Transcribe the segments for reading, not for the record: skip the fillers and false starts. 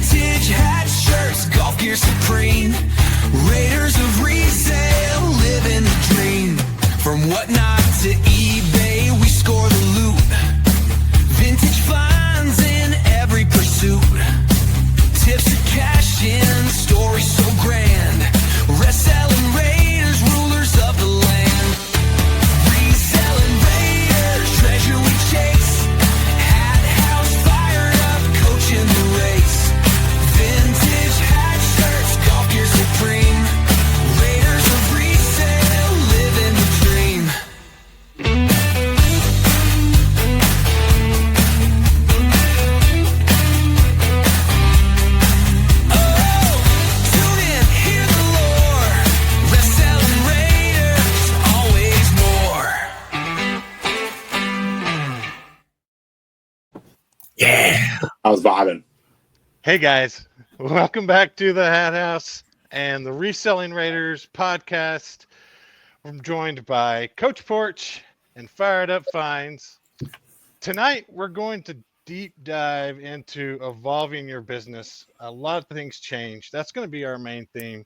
Vintage hats, shirts, golf gear supreme. Raiders of resale, living the dream. From whatnot to eBay, we score the loot. Vintage finds in every pursuit. Tips to cash in, stories so grand. Reselling Raiders, rulers of the land. Reselling Raiders, treasure we chase. Hat house fired up, coaching the race. Vintage hat shirts, golf gear supreme. Raiders of resale, living the dream. Tune in, hear the lore. Reselling Raiders, always more. I was vibing. Hey guys, welcome back to the Hat House and the Reselling Raiders podcast. I'm joined by Coach Porch and Fired Up Finds. Tonight we're going to deep dive into evolving your business. A lot of things change. That's going to be our main theme.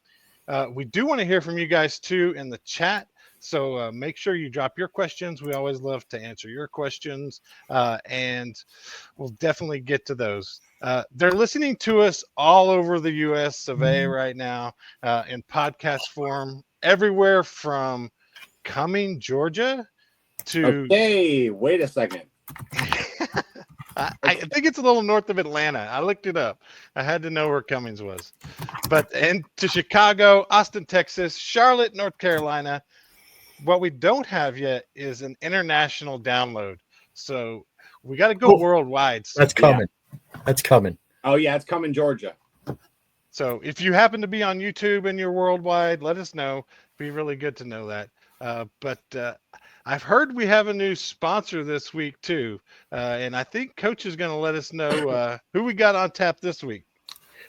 We do want to hear from you guys too in the chat. So make sure you drop your questions. We always love to answer your questions, and we'll definitely get to those. They're listening to us all over the U.S. of A right now in podcast form, everywhere from Cumming, Georgia to Okay, wait a second. I think it's a little north of Atlanta. I looked it up. I had to know where Cummings was. And to Chicago, Austin, Texas, Charlotte, North Carolina. What we don't have yet is an international download. So we got to go worldwide. That's coming. That's coming. Oh yeah, it's coming, Georgia. So if you happen to be on YouTube and you're worldwide, let us know. Be really good to know that. But I've heard we have a new sponsor this week too. And I think Coach is going to let us know who we got on tap this week.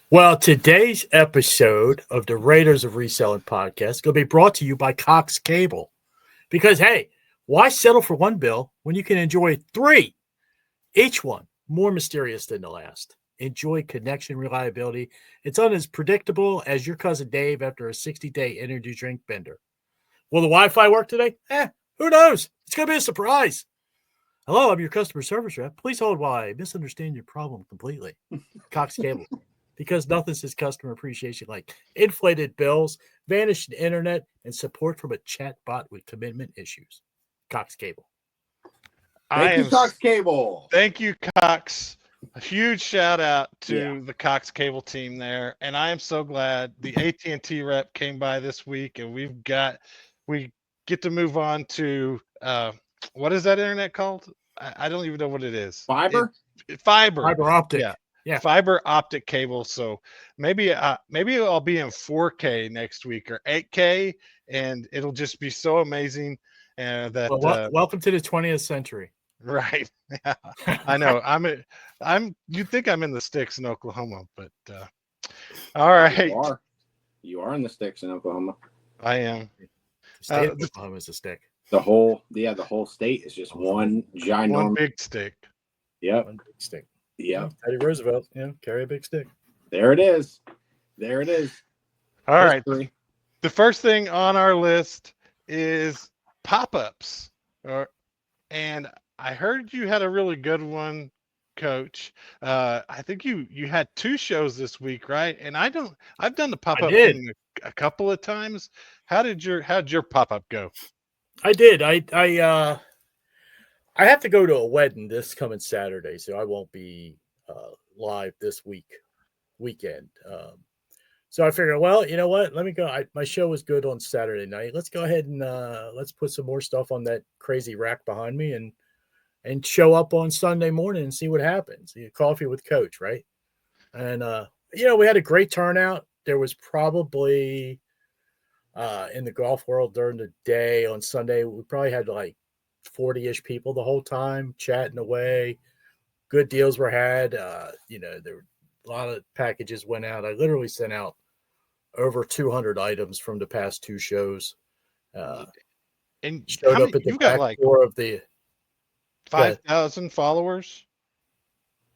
Well, today's episode of the Raiders of Reselling podcast is going to be brought to you by Cox Cable. Because, hey, why settle for one bill when you can enjoy three? Each one more mysterious than the last. Enjoy connection reliability. It's as predictable as your cousin Dave after a 60-day energy drink bender. Will the Wi-Fi work today? Who knows? It's going to be a surprise. Hello, I'm your customer service rep. Please hold while I misunderstand your problem completely. Cox Cable. Because nothing says customer appreciation like inflated bills, vanished internet, and support from a chat bot with commitment issues. Cox Cable. Thank you, Cox Cable. Thank you, Cox. A huge shout out to the Cox Cable team there. And I am so glad the AT&T rep came by this week, and we get to move on to what is that internet called? I don't even know what it is. Fiber? Fiber optic. Yeah, fiber optic cable. So maybe I'll be in 4K next week or 8K, and it'll just be so amazing. Welcome to the 20th century. Right. Yeah, I know. You'd think I'm in the sticks in Oklahoma, but all right. You are in the sticks in Oklahoma. I am. The state of Oklahoma is a stick. The whole state is just one ginormous one big stick. Yep. One big stick. Yeah. Teddy Roosevelt, carry a big stick. There it is. All right. The first thing on our list is pop-ups. And I heard you had a really good one, Coach. I think you had two shows this week, right? And I've done the pop-up thing a couple of times. How'd your pop-up go? I did. I have to go to a wedding this coming Saturday, so I won't be live this weekend. So I figured, well, you know what? Let me go. My show was good on Saturday night. Let's go ahead and let's put some more stuff on that crazy rack behind me and show up on Sunday morning and see what happens. Coffee with Coach, right? And we had a great turnout. There was probably in the golf world during the day on Sunday, we probably had like 40-ish people the whole time chatting away. Good deals were had. There were a lot of packages went out. I literally sent out over 200 items from the past two shows. And showed up at the back door of the 5,000 followers.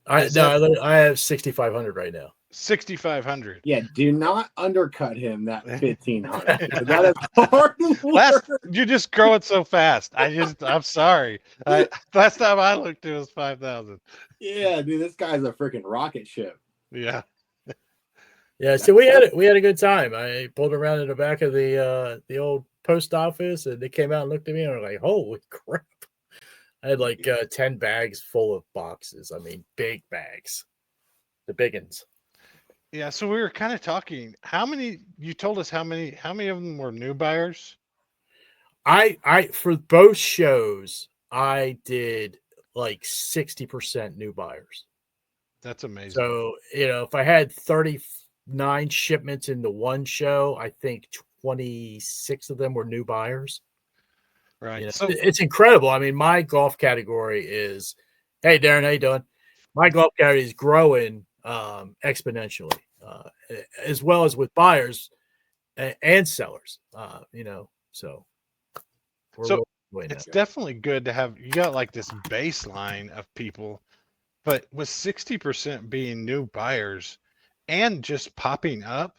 I have 6,500 right now. 6,500. Yeah, do not undercut him that 1,500. That is hard work. You just grow it so fast. I'm sorry. Last time I looked, it was 5,000. Yeah, dude, this guy's a freaking rocket ship. Yeah. Yeah, so we had a good time. I pulled around in the back of the old post office, and they came out and looked at me, and were like, "Holy crap!" I had like 10 bags full of boxes. I mean, big bags, the big ones. Yeah. So we were kind of talking. You told us how many of them were new buyers? I for both shows, I did like 60% new buyers. That's amazing. So, if I had 39 shipments in the one show, I think 26 of them were new buyers. Right. So it's incredible. I mean, my golf category is, hey, Darren, how you doing? My golf category is growing exponentially, as well as with buyers and sellers, so. It's definitely good to have, you got like this baseline of people, but with 60% being new buyers and just popping up,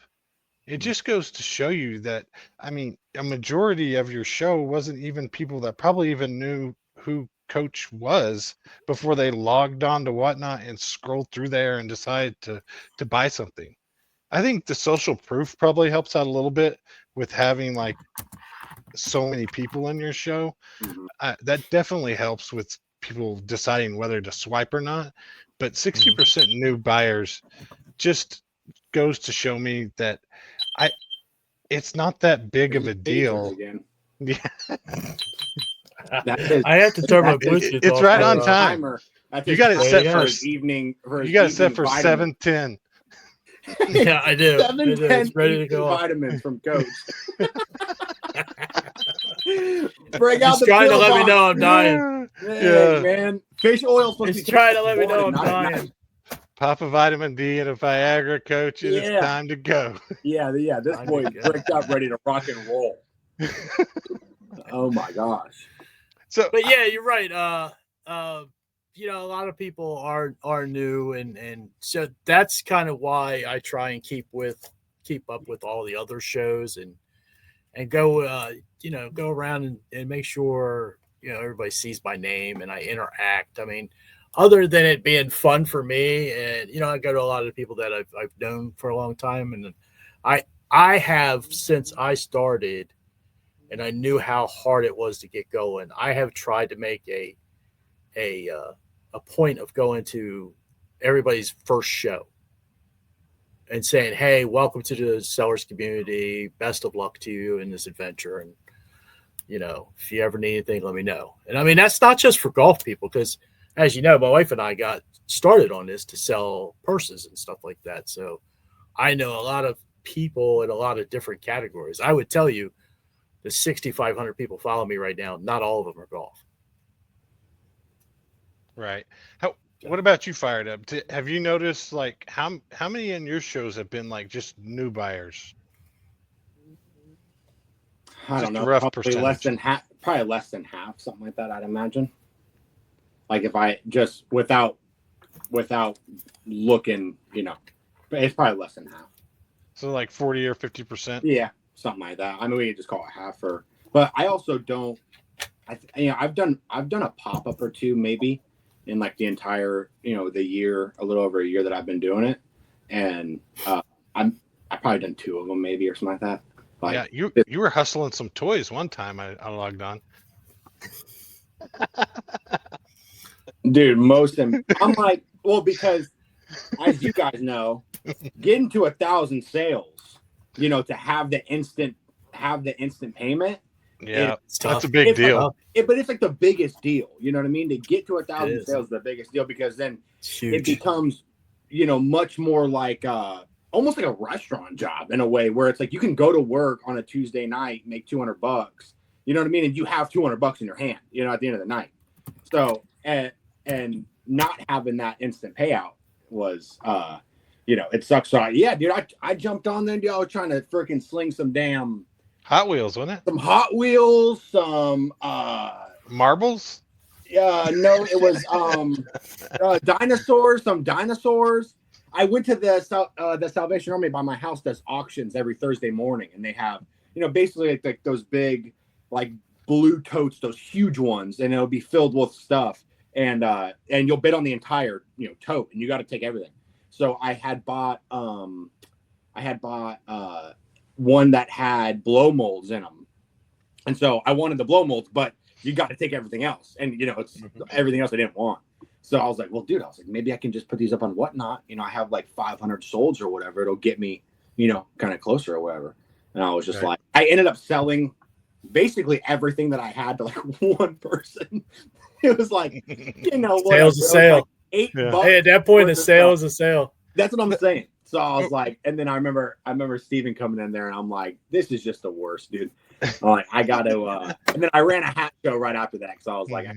it just goes to show you that, I mean, a majority of your show wasn't even people that probably even knew who Coach was before they logged on to Whatnot and scrolled through there and decided to buy something. I think the social proof probably helps out a little bit with having like so many people in your show. That definitely helps with people deciding whether to swipe or not. But 60% new buyers just goes to show me that it's not that big of a deal. Yeah. I have to turn my Bluetooth It's off. right on time. You got it set for evening. You got it set for 7:10. Yeah, I do. 7:10. It's ready to go. Vitamins from Coach. Bring out He's the trying to pill let box. me know I'm dying. Yeah, man. Fish oil supposed He's to be trying to let me know I'm dying. Pop a vitamin D and a Viagra, Coach, and it's time to go. Yeah. This boy's bricked up, ready to rock and roll. Oh my gosh. But yeah, you're right. A lot of people are new, and so that's kind of why I try and keep up with all the other shows and go go around and make sure everybody sees my name and I interact. I mean, other than it being fun for me, and I go to a lot of the people that I've known for a long time, and I have, since I started, and I knew how hard it was to get going, I have tried to make a point of going to everybody's first show and saying, hey, welcome to the sellers community. Best of luck to you in this adventure. And, if you ever need anything, let me know. And I mean, that's not just for golf people, because as you know, my wife and I got started on this to sell purses and stuff like that. So I know a lot of people in a lot of different categories. I would tell you the 6,500 people follow me right now. Not all of them are golf. Right. What about you, Fired Up? Have you noticed like how many in your shows have been like just new buyers? I don't know. Rough Probably percentage. probably less than half, something like that, I'd imagine. Like if I just without looking, it's probably less than half. So like 40 or 50%. Yeah, something like that. I mean, we could just call it half. But I also don't. I've done a pop up or two maybe in like the entire the year, a little over a year that I've been doing it, and I probably done 2 of them maybe or something like that. Like, yeah, you were hustling some toys one time. I logged on. Dude, most of them. I'm like, well, because as you guys know, getting to 1,000 sales, to have the instant payment. Yeah, that's a big deal. But it's like the biggest deal. You know what I mean? To get to 1,000 sales is the biggest deal, because then it becomes, much more like almost like a restaurant job in a way, where it's like you can go to work on a Tuesday night, make $200. You know what I mean? And you have $200 in your hand, at the end of the night. So and not having that instant payout was, it sucks. So yeah, dude, I jumped on there, dude. I was trying to freaking sling some damn Hot Wheels, wasn't it? Some Hot Wheels, some marbles. No, it was dinosaurs. Some dinosaurs. I went to the Salvation Army by my house does auctions every Thursday morning, and they have basically like those big like blue totes, those huge ones, and it'll be filled with stuff, and you'll bid on the entire tote, and you got to take everything. So I had bought one that had blow molds in them, and so I wanted the blow molds, but you got to take everything else, and it's everything else I didn't want. So I was like, well, dude, maybe I can just put these up on Whatnot. I have like 500 solds or whatever. It'll get me, kind of closer or whatever. And I was just like, I ended up selling basically everything that I had to like one person. It was like, sale's a sale. Like $8. Hey, at that point, a sale is a sale. That's what I'm saying. So I was like, and then I remember Steven coming in there, and I'm like, this is just the worst, dude. I'm like, I got to, and then I ran a hat show right after that. So I was like,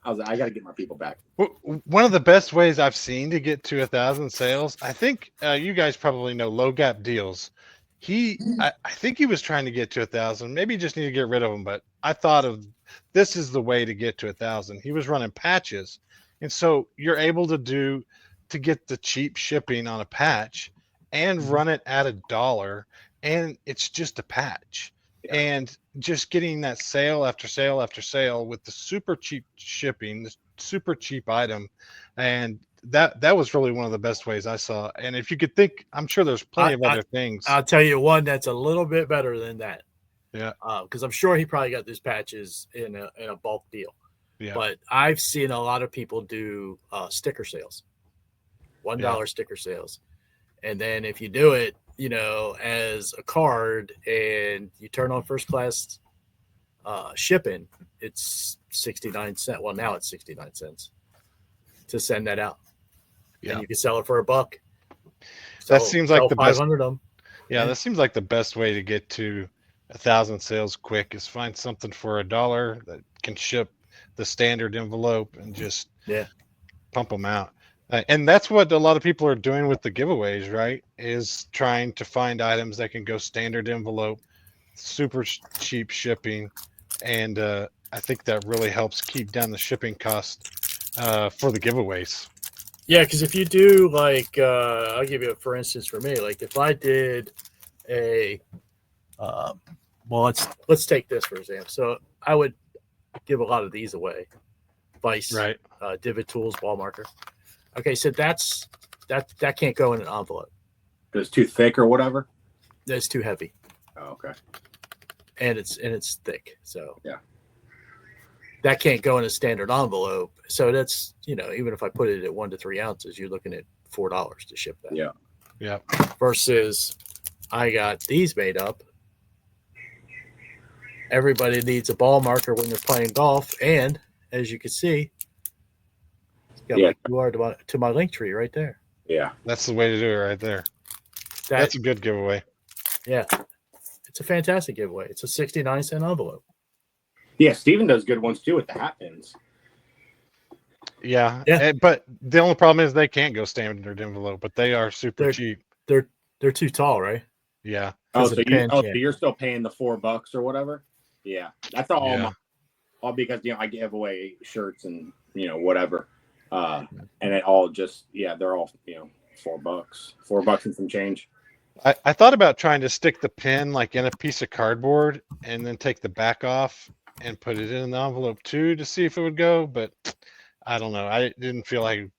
I got to get my people back. One of the best ways I've seen to get to 1,000 sales, I think you guys probably know Low Gap Deals. I think he was trying to get to 1,000. Maybe you just need to get rid of him. But I thought of this is the way to get to 1,000. He was running patches, and so you're able to get the cheap shipping on a patch and run it at $1, and it's just a patch. Yeah. And just getting that sale after sale after sale with the super cheap shipping, the super cheap item, and that was really one of the best ways I saw. And if you could think, I'm sure there's plenty of other things. I'll tell you one that's a little bit better than that. Yeah, because I'm sure he probably got these patches in a bulk deal. Yeah, but I've seen a lot of people do sticker sales, $1 sticker sales, and then if you do it, as a card and you turn on first class shipping, it's 69 cents. Well, now it's 69 cents to send that out. Yeah. And you can sell it for $1. That seems like the 500 of them. Yeah, that seems like the best way to get to 1,000 sales quick is find something for $1 that can ship the standard envelope and just pump them out. And that's what a lot of people are doing with the giveaways, right? Is trying to find items that can go standard envelope, super cheap shipping. And I think that really helps keep down the shipping cost for the giveaways. Yeah, because if you do like, I'll give you for instance for me, like if I did a, let's take this for example. So I would give a lot of these away. Vice, right? Divot tools, ball marker. Okay, so that can't go in an envelope. It's too thick or whatever. It's too heavy. Oh, okay. And it's thick, so yeah, that can't go in a standard envelope. So that's even if I put it at 1 to 3 ounces, you're looking at $4 to ship that. Yeah, yeah. Versus, I got these made up. Everybody needs a ball marker when they're playing golf, and as you can see. Got my QR to my link tree right there. Yeah, that's the way to do it right there. That's a good giveaway. Yeah, it's a fantastic giveaway. It's a 69-cent envelope. Yeah, Steven does good ones too with the hat pins. Yeah. But the only problem is they can't go standard envelope, but they are super cheap. They're too tall, right? Yeah. So you're still paying the $4 or whatever. Yeah, that's all. All because I give away shirts and whatever. And it all just they're all $4 and some change. I thought about trying to stick the pin like in a piece of cardboard and then take the back off and put it in the envelope too to see if it would go, but I don't know. I didn't feel like it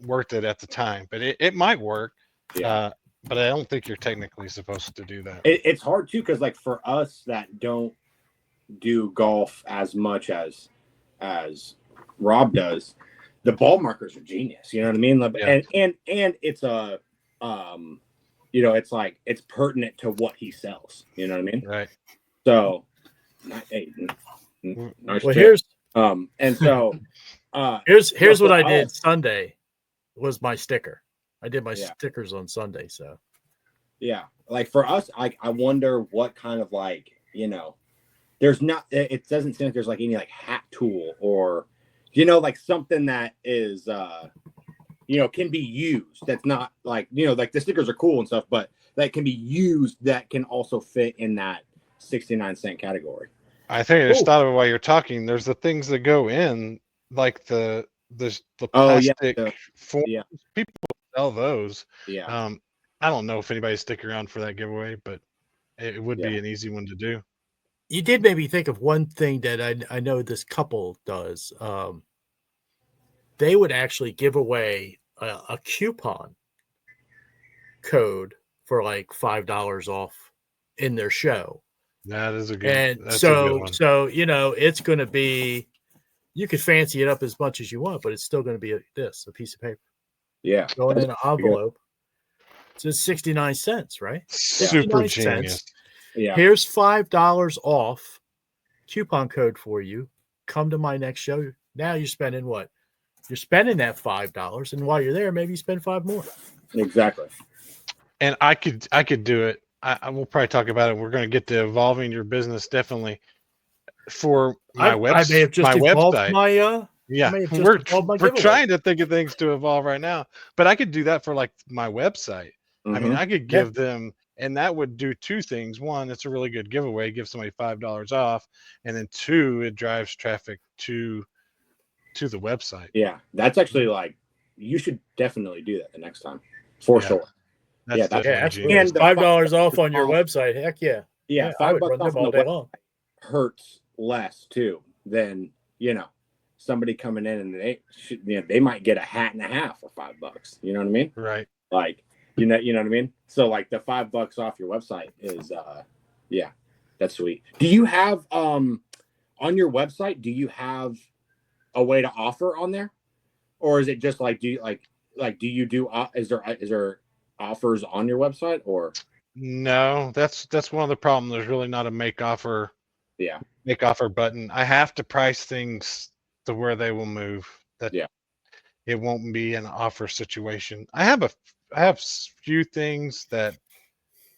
worked it at the time, but it might work. Yeah. But I don't think you're technically supposed to do that. It's hard too because like for us that don't do golf as much as Rob does. The ball markers are genius. You know what I mean? Yeah. And it's a, it's like, it's pertinent to what he sells. You know what I mean? Right. So, well, here's, and so, here's what I did Sunday was my sticker. I did my stickers on Sunday. So, yeah. Like for us, I wonder what kind of like, there's not, it doesn't seem like there's like any like hat tool or, like something that is, can be used. That's not like, like the stickers are cool and stuff, but that can be used that can also fit in that 69-cent category. I think I just thought of it while you're talking. There's the things that go in, like the plastic forms. Yeah. People sell those. Yeah. I don't know if anybody's stick around for that giveaway, but it would be an easy one to do. You did make me think of one thing that I know this couple does. They would actually give away a coupon code for like $5 off in their show. That is a good. And that's so, a good one. so it's going to be. You could fancy it up as much as you want, but it's still going to be a piece of paper. Yeah, going in an envelope. So it's 69 cents, right? Super genius. Yeah. Here's $5 off coupon code for you. Come to my next show. Now you're spending what? You're spending that $5, and while you're there, maybe you spend $5 more. Exactly. And I could do it. I will probably talk about it. We're going to get to evolving your business definitely for my website. I may have just evolved website. We're trying to think of things to evolve right now, but I could do that for like my website. I mean, I could give them, and that would do two things. One, it's a really good giveaway, give somebody $5 off, and then two, it drives traffic to the website. Yeah, that's actually like, you should definitely do that the next time for sure. That's and $5 off on your website. Heck yeah. Yeah, $5 off on the website hurts less too than somebody coming in and they might get a hat and a half for $5. You know what I mean? Right. Like you know what I mean? So like the $5 off your website is that's sweet. Do you have on your website, do you have a way to offer on there? Or is it just like is there offers on your website or? No, that's one of the problems. There's really not a make offer button. I have to price things to where they will move. It won't be an offer situation. I have few things that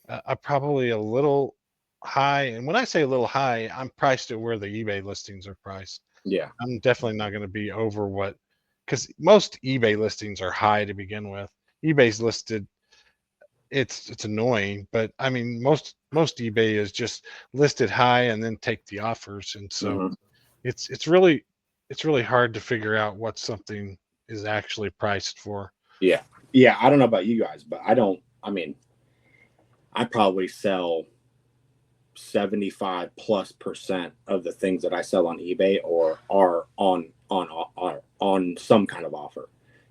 are probably a little high, and when I say a little high, I'm priced at where the eBay listings are priced. Yeah, I'm definitely not going to be over what, because most eBay listings are high to begin with. eBay's listed. It's annoying, but I mean most eBay is just listed high and then take the offers, and so it's really hard to figure out what something is actually priced for. Yeah. I don't know about you guys, but I probably sell 75+% of the things that I sell on eBay or are on some kind of offer.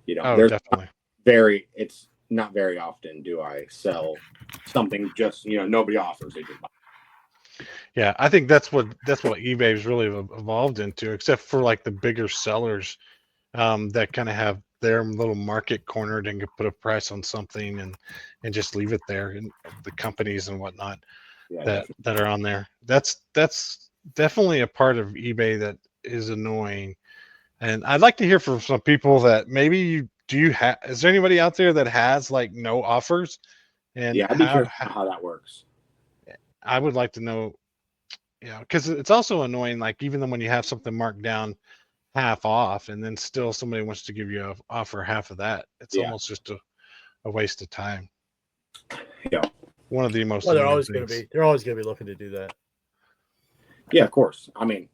Definitely. It's not very often do I sell something just nobody offers. They just buy. Yeah, I think that's what eBay's really evolved into, except for like the bigger sellers that kind of have their little market cornered and can put a price on something and just leave it there, and the companies and whatnot that are on there. That's definitely a part of eBay that is annoying. And I'd like to hear from some people that maybe is there anybody out there that has like no offers? And I'd be curious how that works. I would like to know, because it's also annoying. Like even when you have something marked down half off, and then still somebody wants to give you an offer half of that, it's almost just a waste of time. Yeah, one of the most. Well, they're always going to be looking to do that. Yeah, of course. I mean,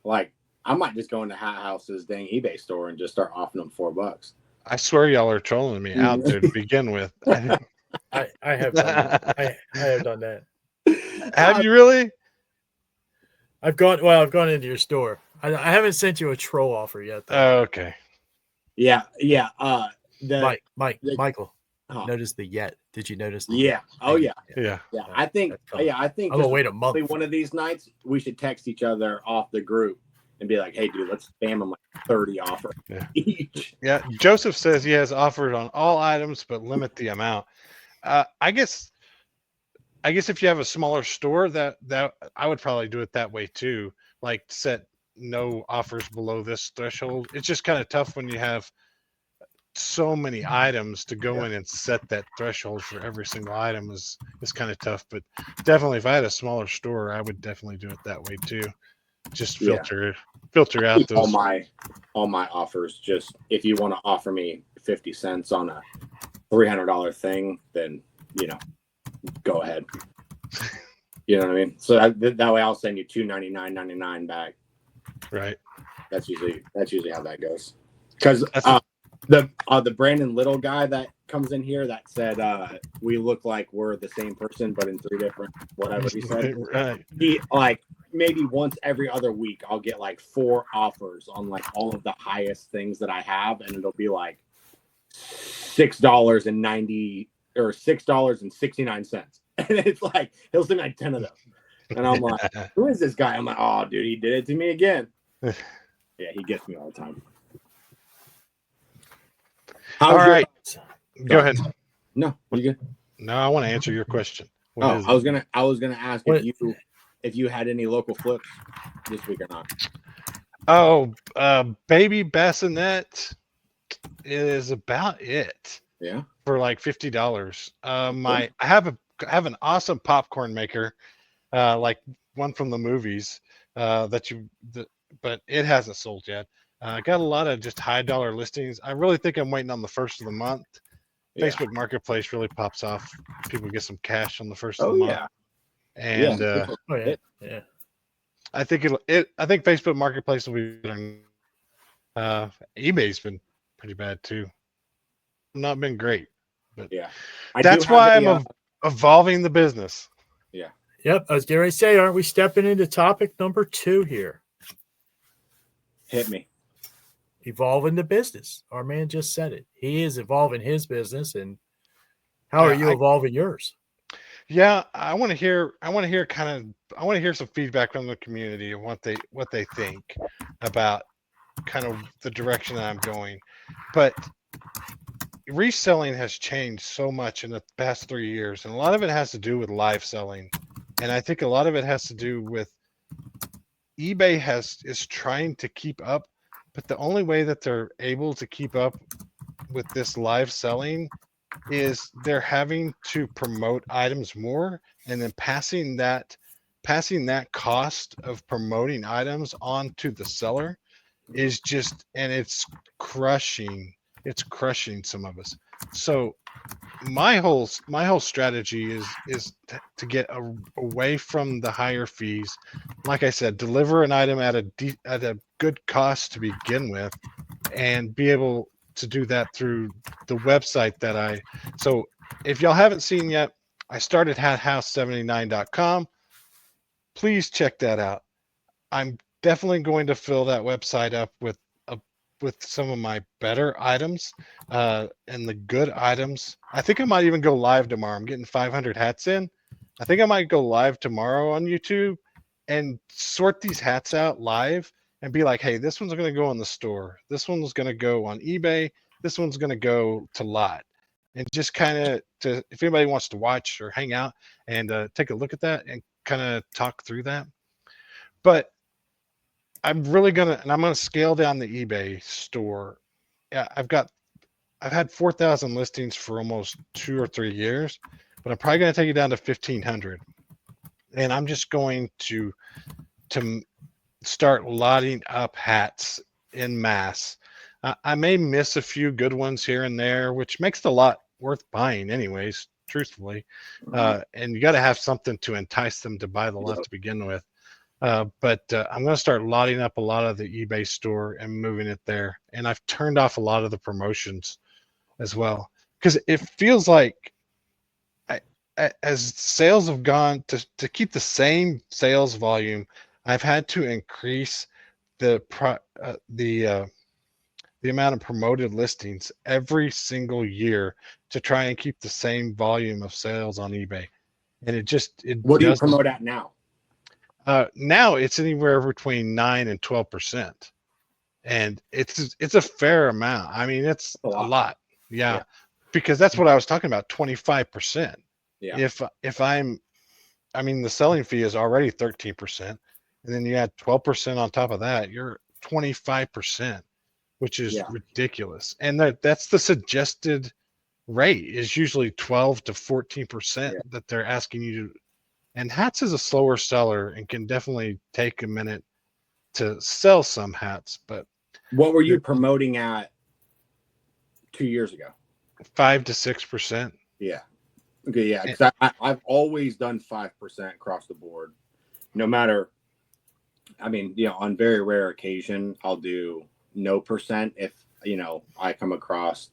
like. I might just go into Hat House's dang eBay store and just start offering them $4. I swear y'all are trolling me out there to begin with. I have done that. I have done that. Have you really? I've gone into your store. I haven't sent you a troll offer yet, though. Oh, okay. Yeah. Michael. Notice the yet. Did you notice? Yeah. Oh yeah. Yeah. I think I'm gonna wait a month. One of these nights we should text each other off the group and be like, "Hey, dude, let's spam them like 30 offers each." Yeah. Joseph says he has offers on all items, but limit the amount. I guess if you have a smaller store, that I would probably do it that way too. Like set no offers below this threshold. It's just kind of tough when you have so many items to go in and set that threshold for every single item is kind of tough. But definitely, if I had a smaller store, I would definitely do it that way too. Just filter out those. All my offers. Just if you want to offer me 50 cents on a $300 thing, then go ahead. You know what I mean? So that way I'll send you $299.99 back. Right. That's usually how that goes. Because the Brandon Little guy that comes in here that said we look like we're the same person but in 3 different whatever he said. Right. He like maybe once every other week I'll get like 4 offers on like all of the highest things that I have, and it'll be like $6.90 or $6.69. And it's like he'll send like 10 of those. And I'm like, who is this guy? I'm like, oh dude, he did it to me again. Yeah, he gets me all the time. All right. Go ahead. No, you good? No, I want to answer your question. I was gonna ask if you had any local flips this week or not. Oh, baby bassinet is about it. Yeah. For like $50. I have an awesome popcorn maker, like one from the movies, but it hasn't sold yet. I got a lot of just high dollar listings. I really think I'm waiting on the first of the month. Yeah. Facebook Marketplace really pops off. People get some cash on the first of the month. And yeah. I think Facebook Marketplace will be better. eBay's been pretty bad too. Not been great, but yeah, that's why I'm evolving the business. Yeah. Yep. I was getting ready to say, aren't we stepping into topic number 2 here? Hit me. Evolving the business. Our man just said it. He is evolving his business, and how are you evolving yours? Yeah, I want to hear some feedback from the community of what they think about kind of the direction that I'm going. But reselling has changed so much in the past 3 years, and a lot of it has to do with live selling, and I think a lot of it has to do with eBay is trying to keep up, but the only way that they're able to keep up with this live selling is they're having to promote items more, and then passing that cost of promoting items on to the seller is just, and it's crushing some of us. So my whole strategy is to get away from the higher fees. Like I said, deliver an item at a good cost to begin with, and be able to do that through the website so if y'all haven't seen yet, I started hathouse79.com. Please check that out. I'm definitely going to fill that website up with some of my better items, and the good items. I think I might even go live tomorrow. I'm getting 500 hats in. I think I might go live tomorrow on YouTube and sort these hats out live and be like, hey, this one's going to go in the store. This one's going to go on eBay. This one's going to go to lot. And just kind of, if anybody wants to watch or hang out and take a look at that and kind of talk through that. But I'm going to scale down the eBay store. Yeah, I've had 4,000 listings for almost 2 or 3 years, but I'm probably going to take it down to 1,500. And I'm just going to start lotting up hats in mass. I may miss a few good ones here and there, which makes the lot worth buying anyways, truthfully. And you got to have something to entice them to buy the lot to begin with. But I'm going to start lotting up a lot of the eBay store and moving it there. And I've turned off a lot of the promotions as well, because it feels like as sales have gone to keep the same sales volume, I've had to increase the amount of promoted listings every single year to try and keep the same volume of sales on eBay. And what do you promote at now? Now it's anywhere between 9 and 12%, and it's a fair amount. I mean, it's a lot. Yeah, because that's what I was talking about. 25%. Yeah. If the selling fee is already 13%, and then you add 12% on top of that, you're 25%, which is ridiculous. And that's the suggested rate is usually 12 to 14% that they're asking you to. And hats is a slower seller and can definitely take a minute to sell some hats. But what were you promoting at 2 years ago? 5 to 6%. Yeah. Okay, yeah, because I've always done 5% across the board. No matter, I mean, on very rare occasion, I'll do no percent if, I come across,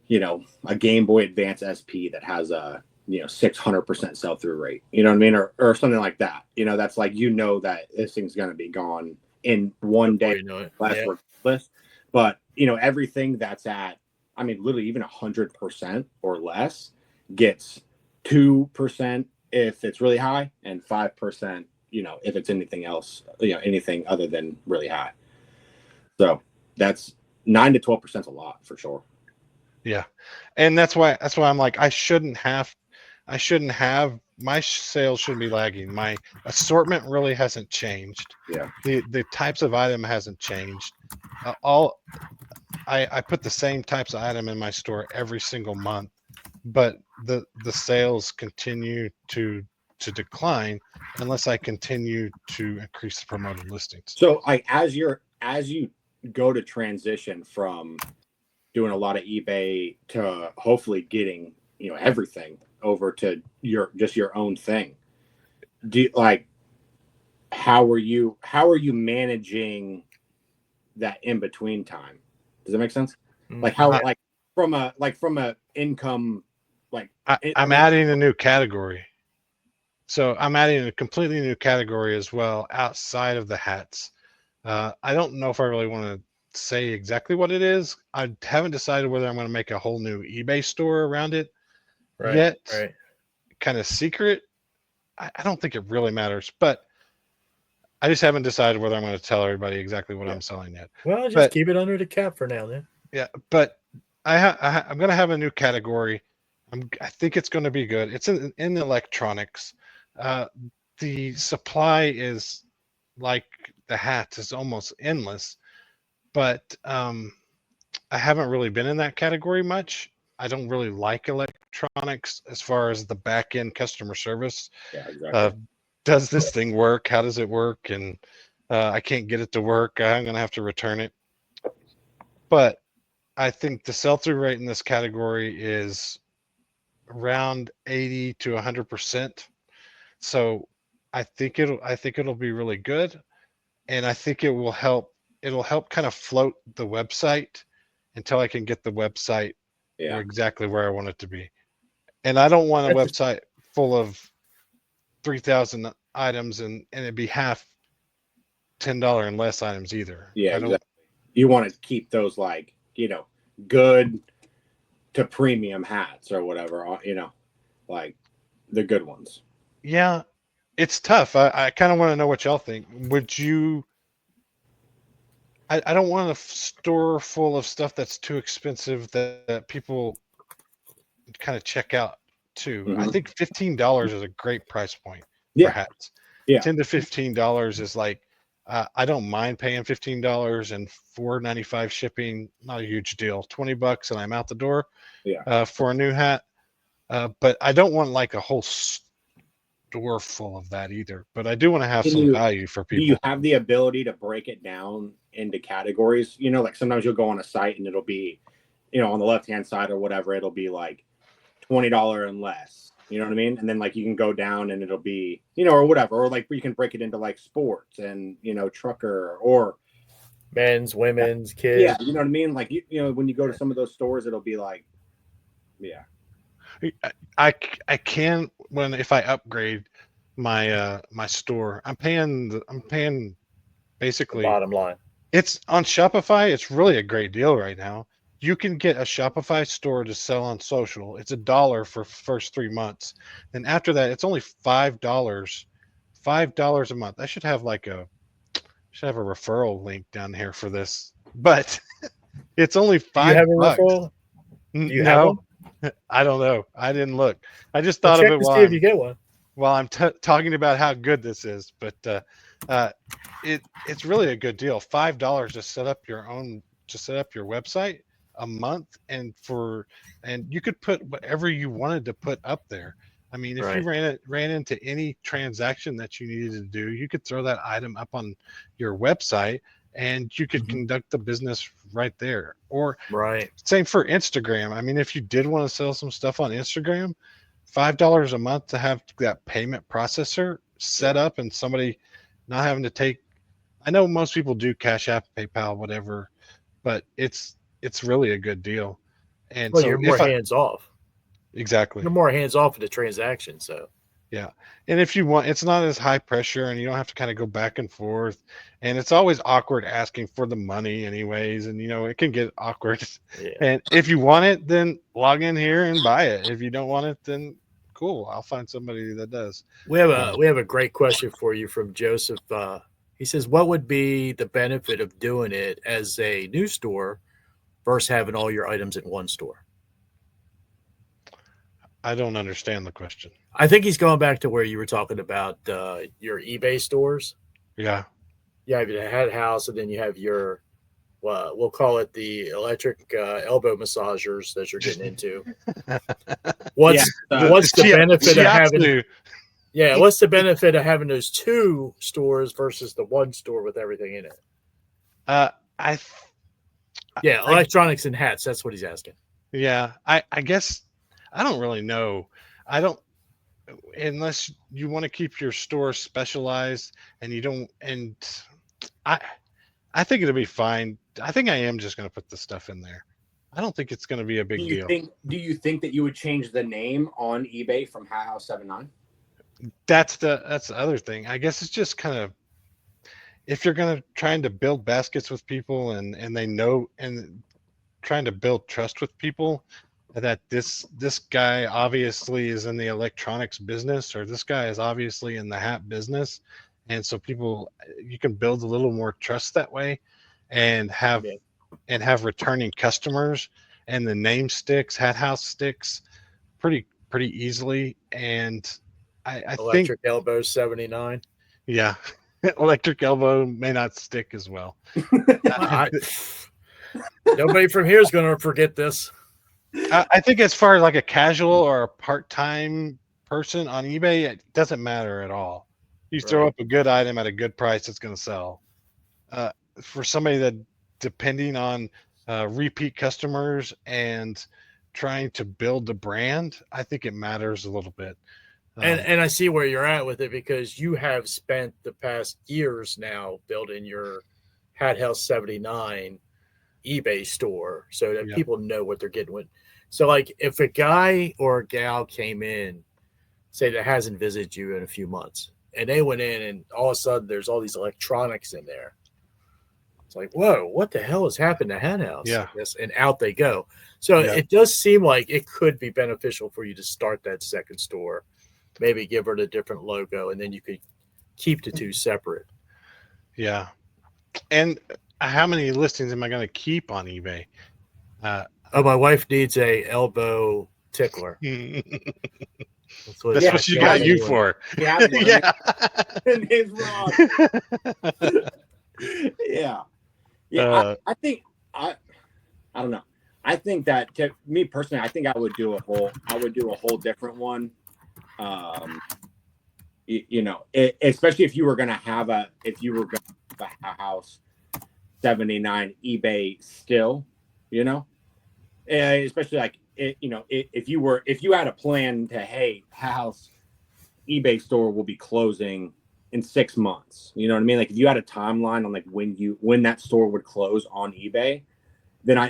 a Game Boy Advance SP that has a, 600% sell-through rate. You know what I mean? Or something like that. That's like, that this thing's going to be gone in one day, regardless. But, everything that's at, I mean, literally even 100% or less gets 2% if it's really high and 5%, if it's anything else, anything other than really high. So that's 9 to 12% is a lot for sure. Yeah. And that's why I'm like, I shouldn't have my sales shouldn't be lagging. My assortment really hasn't changed. Yeah. The types of item hasn't changed. I put the same types of item in my store every single month, but the sales continue to decline unless I continue to increase the promoted listings. So as you go to transition from doing a lot of eBay to hopefully getting, everything over to your own thing, how are you managing that in between time? Does that make sense? Like how, from a income, I'm adding a new category. So I'm adding a completely new category as well outside of the hats. I don't know if I really want to say exactly what it is. I haven't decided whether I'm going to make a whole new eBay store around it yet. Right. Kind of secret. I don't think it really matters, but I just haven't decided whether I'm going to tell everybody exactly what I'm selling yet. Well, just keep it under the cap for now, then. Yeah, but I'm going to have a new category. I think it's going to be good. It's in electronics. The supply is like the hats is almost endless, but I haven't really been in that category much. I don't really like electronics as far as the back end customer service. Yeah, exactly. Does this thing work? How does it work? And I can't get it to work. I'm going to have to return it. But I think the sell-through rate in this category is around 80 to 100%. So I think it'll be really good. And I think it'll help kind of float the website until I can get the website exactly where I want it to be. And I don't want a website full of 3,000 items and it be half $10 and less items either. Yeah, exactly. You want to keep those good to premium hats or whatever, like the good ones. Yeah, it's tough. I kind of want to know what y'all think. Would you? I don't want a store full of stuff that's too expensive that people kind of check out too. Mm-hmm. I think $15 is a great price point for hats. Yeah, $10 to $15 is like I don't mind paying $15 and $4.95 shipping. Not a huge deal. $20 and I'm out the door. Yeah, for a new hat. But I don't want like a whole store full of that either. But I do want to have some value for people. Do you have the ability to break it down into categories? Like sometimes you'll go on a site and it'll be, on the left-hand side or whatever, it'll be like $20 and less. You know what I mean? And then like you can go down and it'll be, or whatever, or like you can break it into like sports and, trucker or men's, women's, kids. Yeah. You know what I mean? Like, when you go to some of those stores, it'll be like, yeah. I can if I upgrade my my store, I'm paying basically the bottom line. It's on Shopify. It's really a great deal right now. You can get a Shopify store to sell on social. It's $1 for first 3 months. Then after that, it's only $5 a month. I should have a referral link down here for this, but it's only $5. Do you have a referral? Do you have one? I don't know. I didn't look. I just thought of it see if you get one. While I'm talking about how good this is, but it's really a good deal. $5 to set up your website a month, and you could put whatever you wanted to put up there. I mean, if you ran into any transaction that you needed to do, you could throw that item up on your website and you could conduct the business right there. Or same for Instagram. I mean, if you did want to sell some stuff on Instagram, $5 a month to have that payment processor set up and somebody not having to take. I know most people do Cash App, PayPal, whatever, but it's really a good deal. And Well, so you're more hands off. Exactly. You're more hands off of the transaction. So yeah. And if you want, it's not as high pressure and you don't have to kind of go back and forth. And it's always awkward asking for the money anyways. And, it can get awkward. yeah. And if you want it, then log in here and buy it. If you don't want it, then cool. I'll find somebody that does. We have a great question for you from Joseph. He says, what would be the benefit of doing it as a new store versus having all your items in one store? I don't understand the question. I think he's going back to where you were talking about your eBay stores. Yeah. You have your head house, and then you have your, we'll call it the electric elbow massagers that you're getting into. What's the benefit of having? Yeah, what's the benefit of having those two stores versus the one store with everything in it? Electronics and hats. That's what he's asking. Yeah, I guess I don't really know. I don't, unless you want to keep your store specialized and you don't, and I think it'll be fine. I think I am just going to put the stuff in there. I don't think it's going to be a big deal. Do you think that you would change the name on eBay from Hat House 79? That's the other thing. I guess it's just kind of, if you're going to trying to build baskets with people and they know, and trying to build trust with people, that this guy obviously is in the electronics business, or this guy is obviously in the hat business. And so you can build a little more trust that way and have returning customers, and the name sticks, Hat House sticks pretty easily. And I think Electric Elbow 79. Yeah. Electric Elbow may not stick as well. Nobody from here is going to forget this. I think as far as like a casual or a part-time person on eBay, it doesn't matter at all. You throw up a good item at a good price, it's going to sell. For somebody that depending on repeat customers and trying to build the brand, I think it matters a little bit. And I see where you're at with it, because you have spent the past years now building your Hat House 79 eBay store so that people know what they're getting with. So like if a guy or a gal came in, say that hasn't visited you in a few months, and they went in and all of a sudden there's all these electronics in there. It's like, whoa, what the hell has happened to Hat House? Yeah. Yes, and out they go. So it does seem like it could be beneficial for you to start that second store, maybe give it a different logo, and then you could keep the two separate. Yeah. And how many listings am I going to keep on eBay? My wife needs a elbow tickler. That's what she got you for. Yeah. And his rod. Yeah. I think I don't know. I think that, to me personally, I think I would do a whole different one. Especially if you were going to have a House 79 eBay still, especially like if you had a plan to, hey, House eBay store will be closing in 6 months, you know what I mean? Like if you had a timeline on like when that store would close on eBay, then I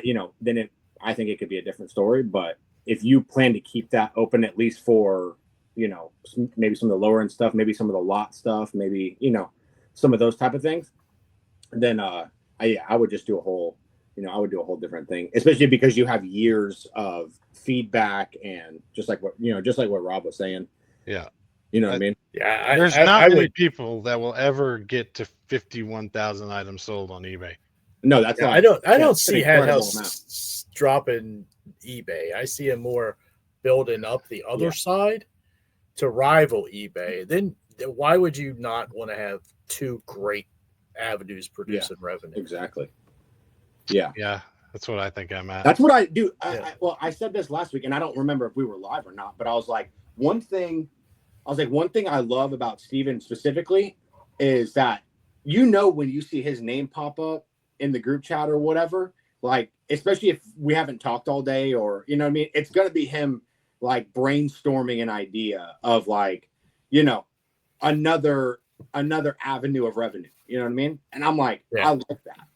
think it could be a different story. But if you plan to keep that open at least for, maybe some of the lower end stuff, maybe some of the lot stuff, maybe, some of those type of things, then I would just do a whole different thing, especially because you have years of feedback, and just like what Rob was saying. Yeah. You know what I mean? Yeah. There's not many people that will ever get to 51,000 items sold on eBay. No, that's I don't see Hat House dropping eBay. I see it more building up the other side to rival eBay. Then why would you not want to have two great avenues producing revenue? Exactly. Yeah. Yeah. That's what I think I'm at. That's what I do. I said this last week, and I don't remember if we were live or not, but I was like, one thing I love about Steven specifically is that, when you see his name pop up in the group chat or whatever, like, especially if we haven't talked all day, or, you know what I mean? It's going to be him like brainstorming an idea of like, another avenue of revenue. You know what I mean? And I'm like, I like that,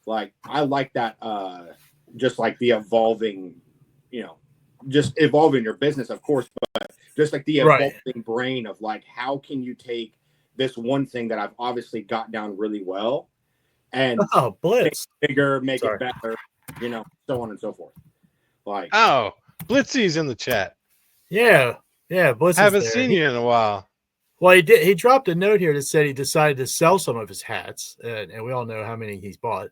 like I like that, just like the evolving, just evolving your business, of course, but just like the evolving brain of like, how can you take this one thing that I've obviously got down really well and make it bigger, make it better, so on and so forth. Like, Blitzy's in the chat. Yeah, Blitz haven't seen you in a while. Well, he did. He dropped a note here that said he decided to sell some of his hats, and we all know how many he's bought.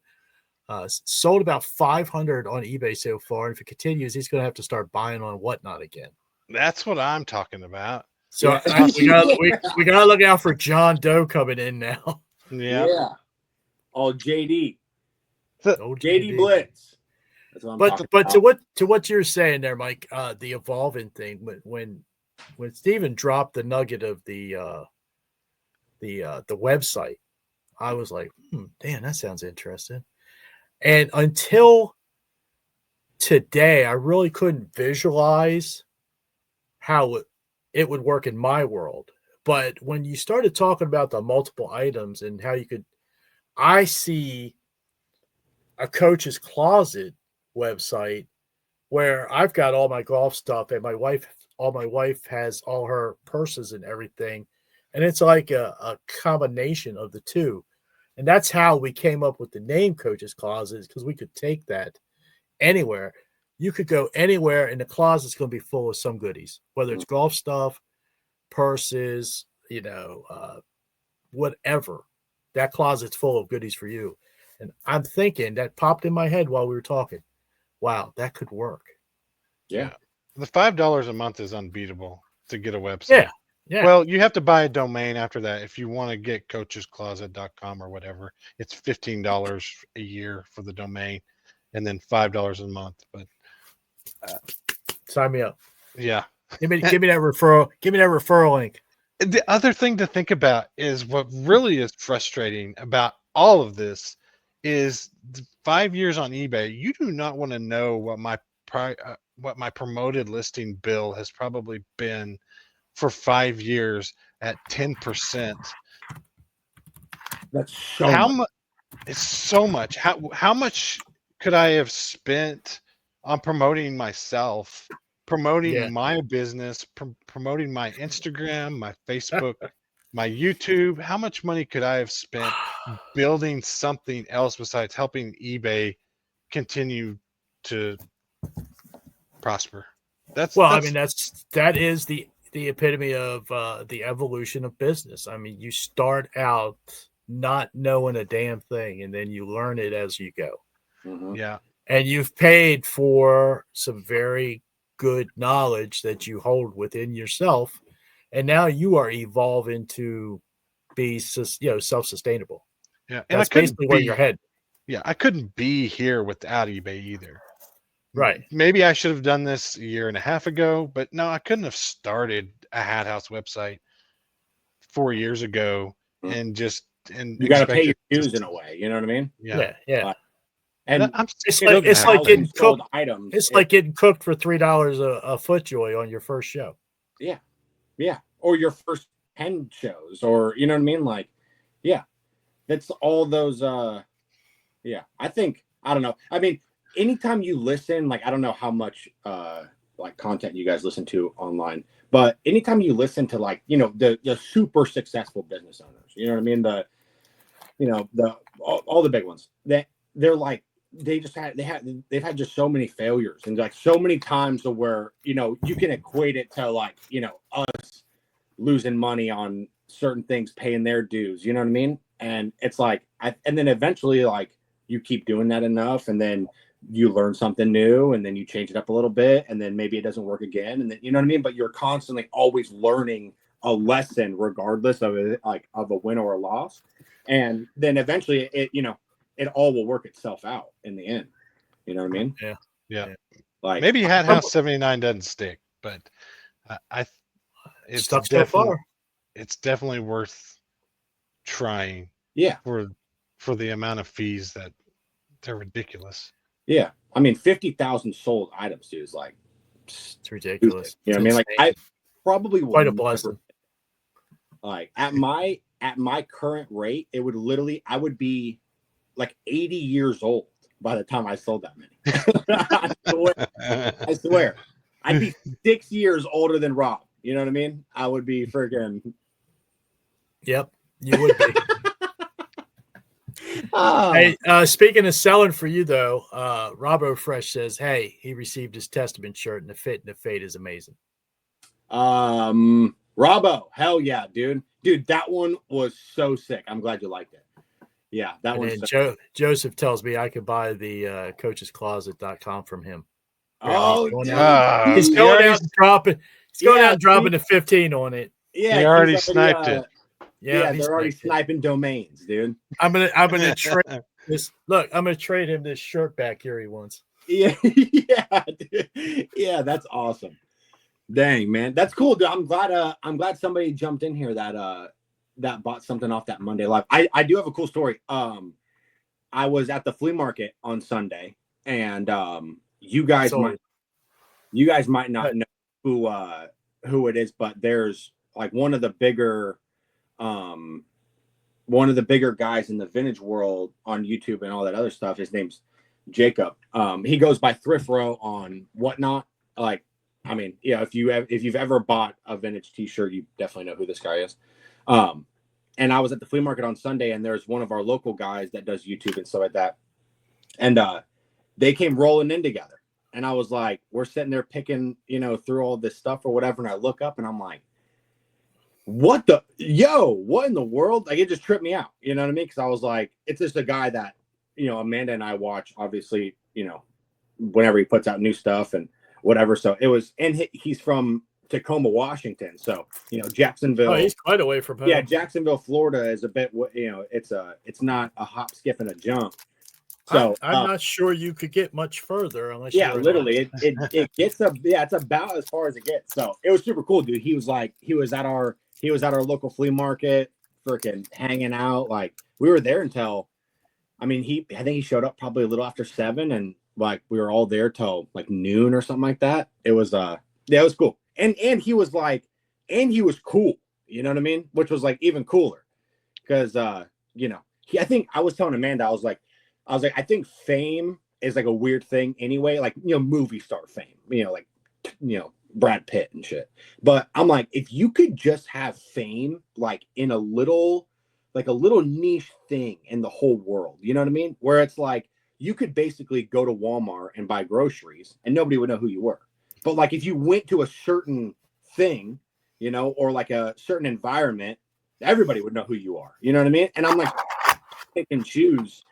Sold about 500 on eBay so far, and if it continues, he's going to have to start buying on Whatnot again. That's what I'm talking about. So we gotta look out for John Doe coming in now. Yeah. Oh, JD. JD Blitz. That's what I'm but to what you're saying there, Mike, the evolving thing, when Steven dropped the nugget of the website, I was like, damn, that sounds interesting. And until today, I really couldn't visualize how it would work in my world. But when you started talking about the multiple items and how I see a Coach's Closet website where I've got all my golf stuff and my wife has all her purses and everything. And it's like a combination of the two. And that's how we came up with the name Coach's Closet, because we could take that anywhere. You could go anywhere and the closet's going to be full of some goodies, whether it's golf stuff, purses, whatever. That closet's full of goodies for you. And I'm thinking, that popped in my head while we were talking. Wow, that could work. Yeah. The $5 a month is unbeatable to get a website. Yeah. Well, you have to buy a domain after that. If you want to get coachescloset.com or whatever, it's $15 a year for the domain and then $5 a month. But sign me up. Yeah. Give me that referral. Give me that referral link. The other thing to think about is what really is frustrating about all of this is 5 years on eBay. You do not want to know what my promoted listing bill has probably been for 5 years at 10%. That's so much. It's so much. How much could I have spent on promoting myself, promoting my business, promoting my Instagram, my Facebook, my YouTube? How much money could I have spent building something else besides helping eBay continue to prosper? That is the epitome of the evolution of business. I mean, you start out not knowing a damn thing, and then you learn it as you go. Mm-hmm. Yeah. And you've paid for some very good knowledge that you hold within yourself, and now you are evolving to be, self-sustainable. Yeah, and that's basically where you're headed. Yeah, I couldn't be here without eBay either. Right. Maybe I should have done this a year and a half ago, but no, I couldn't have started a Hat House website 4 years ago and you got to pay your dues in a way. You know what I mean? Yeah. And it's like getting cooked items. It's like getting cooked for $3 a FootJoy on your first show. Yeah. Or your first 10 shows, or you know what I mean? Like, yeah, that's all those. I don't know. I mean, anytime you listen, like, I don't know how much like content you guys listen to online, but anytime you listen to, like, the super successful business owners, you know what I mean? All the big ones, that they're like, they've had just so many failures, and like so many times to where, you can equate it to like, us losing money on certain things, paying their dues, you know what I mean? And it's like, and then eventually, like, you keep doing that enough, and then you learn something new, and then you change it up a little bit, and then maybe it doesn't work again, and then, you know what I mean? But you're constantly always learning a lesson, regardless of it, like of a win or a loss. And then eventually it all will work itself out in the end. You know what I mean? Yeah. Like, maybe Hat House 79 doesn't stick, but it's stuck so far. It's definitely worth trying. Yeah. For the amount of fees that they're ridiculous. Yeah. I mean, 50,000 sold items, dude, is like It's ridiculous. You know what I mean? Like I probably will quite a blessing. Like at my current rate, it would literally, I would be like 80 years old by the time I sold that many. I swear. I'd be 6 years older than Rob. You know what I mean? I would be friggin'. Yep, you would be. Hey, speaking of selling for you though, Robo Fresh says, hey, he received his Testament shirt and the fit and the fade is amazing. Robbo, hell yeah, dude. Dude, that one was so sick. I'm glad you liked it. Yeah, that one. Joseph tells me I could buy the coachescloset.com from him. Oh, he's going out and dropping. He's going out and dropping the 15 on it. Yeah, he already sniped it. Yeah, they're already sniping domains, dude. I'm gonna trade this. Look, I'm gonna trade him this shirt back here he wants. Yeah, yeah, dude. Yeah, that's awesome. Dang, man, that's cool, dude. I'm glad somebody jumped in here that bought something off that Monday Live. I do have a cool story. I was at the flea market on Sunday, and you guys might not know who it is, but there's like one of the bigger guys in the vintage world on YouTube and all that other stuff. His name's Jacob. He goes by Thrift Row on Whatnot. Like, I mean, yeah, if you've ever bought a vintage t-shirt, you definitely know who this guy is. And I was at the flea market on Sunday, and there's one of our local guys that does YouTube and stuff like that. And they came rolling in together. And I was like, we're sitting there picking, through all this stuff or whatever. And I look up and I'm like, what in the world? Like, it just tripped me out. You know what I mean? Because I was like, it's just a guy that, Amanda and I watch, obviously, whenever he puts out new stuff and whatever. So it was, and he's from Tacoma, Washington. So, Jacksonville. Oh, he's quite away from home. Yeah, Jacksonville, Florida is a bit, it's not a hop, skip, and a jump. So I'm not sure you could get much further unless. Yeah, literally, it gets it's about as far as it gets. So it was super cool, dude. He was at our local flea market, freaking hanging out. Like, we were there until, I think he showed up probably a little after 7, and like we were all there till like noon or something like that. It was it was cool. And he was like, and he was cool. You know what I mean? Which was like even cooler, because I think I was telling Amanda, I was like, I think fame is like a weird thing anyway, like, movie star fame, like, Brad Pitt and shit. But I'm like, if you could just have fame, like in a little niche thing in the whole world, you know what I mean? Where it's like, you could basically go to Walmart and buy groceries and nobody would know who you were. But like, if you went to a certain thing, or like a certain environment, everybody would know who you are. You know what I mean? And I'm like, pick and choose.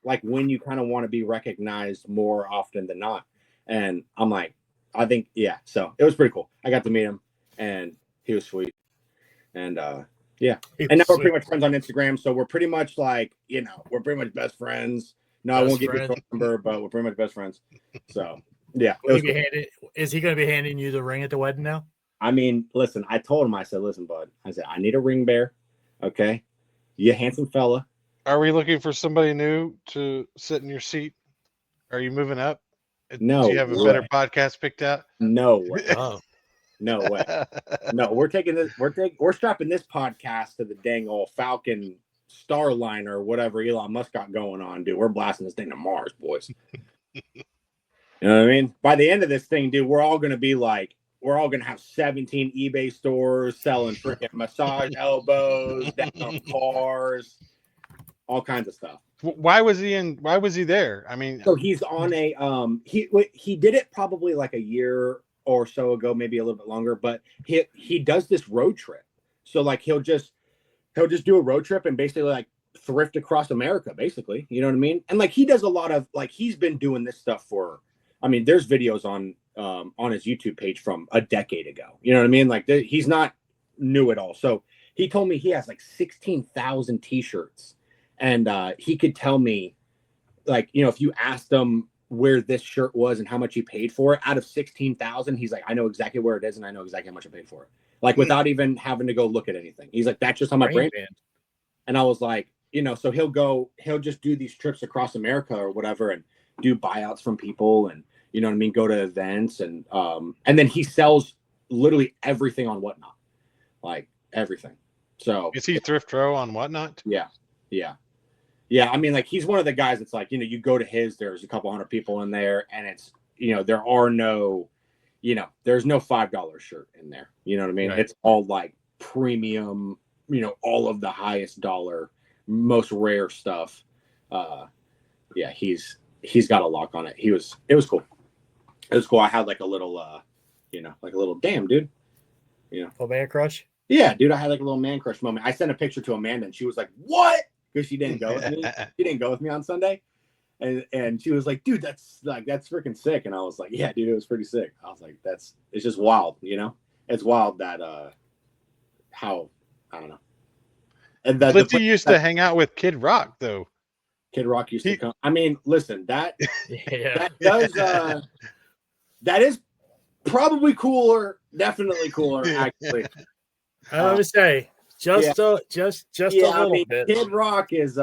Like when you kind of want to be recognized more often than not. And I'm like, I think, yeah. So it was pretty cool. I got to meet him and he was sweet. And yeah. And now we're pretty much friends on Instagram. So we're pretty much like, we're pretty much best friends. No, I won't give you a phone number, but we're pretty much best friends. So yeah. Is he going to be handing you the ring at the wedding now? I mean, listen, I told him, I said, listen, bud, I need a ring bearer. Okay. You a handsome fella. Are we looking for somebody new to sit in your seat? Are you moving up? No. Do you have a better podcast picked out? No way. Oh. No way. No, we're strapping this podcast to the dang old Falcon Starliner or whatever Elon Musk got going on, dude. We're blasting this thing to Mars, boys. You know what I mean? By the end of this thing, dude, we're all going to have 17 eBay stores selling freaking massage elbows, down cars, all kinds of stuff. Why was he there? I mean, so he's on a he did it probably like a year or so ago, maybe a little bit longer, but he does this road trip. So like he'll just do a road trip and basically like thrift across America, basically. You know what I mean? And like he does a lot of, like, he's been doing this stuff for, there's videos on his YouTube page from a decade ago. You know what I mean? Like he's not new at all. So he told me he has like 16,000 t-shirts. And he could tell me, like, if you asked him where this shirt was and how much he paid for it, out of 16,000, he's like, I know exactly where it is and I know exactly how much I paid for it. Like, without even having to go look at anything. He's like, that's just how my brain is. And I was like, so he'll just do these trips across America or whatever and do buyouts from people and, You know what I mean? Go to events and then he sells literally everything on Whatnot, like everything. So is he Thrift Row on Whatnot? Yeah. I mean, like he's one of the guys that's like, you go to his, there's a couple hundred people in there, and it's, there are no, there's no $5 shirt in there. You know what I mean? Right. It's all like premium, all of the highest dollar, most rare stuff. Yeah, he's got a lock on it. It was cool. It was cool. I had like a little, like a little damn dude, Oh, man crush. Yeah, dude, I had like a little man crush moment. I sent a picture to Amanda, and she was like, "What?" Because she didn't go with me. She didn't go with me on Sunday, and she was like, "Dude, that's freaking sick." And I was like, "Yeah, dude, it was pretty sick." I was like, it's just wild, It's wild that how, I don't know. And Blitzy used to hang out with Kid Rock, though. Kid Rock used to come. I mean, listen, that Yeah. that does that is probably cooler, definitely cooler, actually. I would say just a little bit. Kid Rock is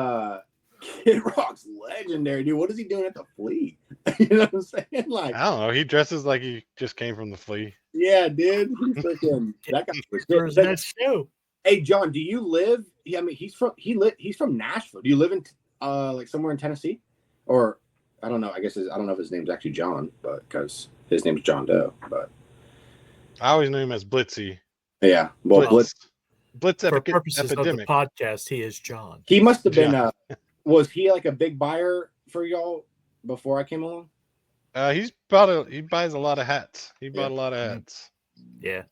Kid Rock's legendary, dude. What is he doing at the Flea? You know what I'm saying? Like, I don't know. He dresses like he just came from the Flea. Yeah, dude. Freaking that guy was There's good. that show. Hey, John, do you live? I mean, he's from Nashville. Do you live in like somewhere in Tennessee, or I don't know? I guess I don't know if his name's actually John, but because his name's John Doe. But I always knew him as Blitzy. Yeah, well, Blitz for purposes epidemic. of the podcast, he is John. He must have been. Was he like a big buyer for y'all before I came along? He buys a lot of hats. He bought a lot of hats. Yeah.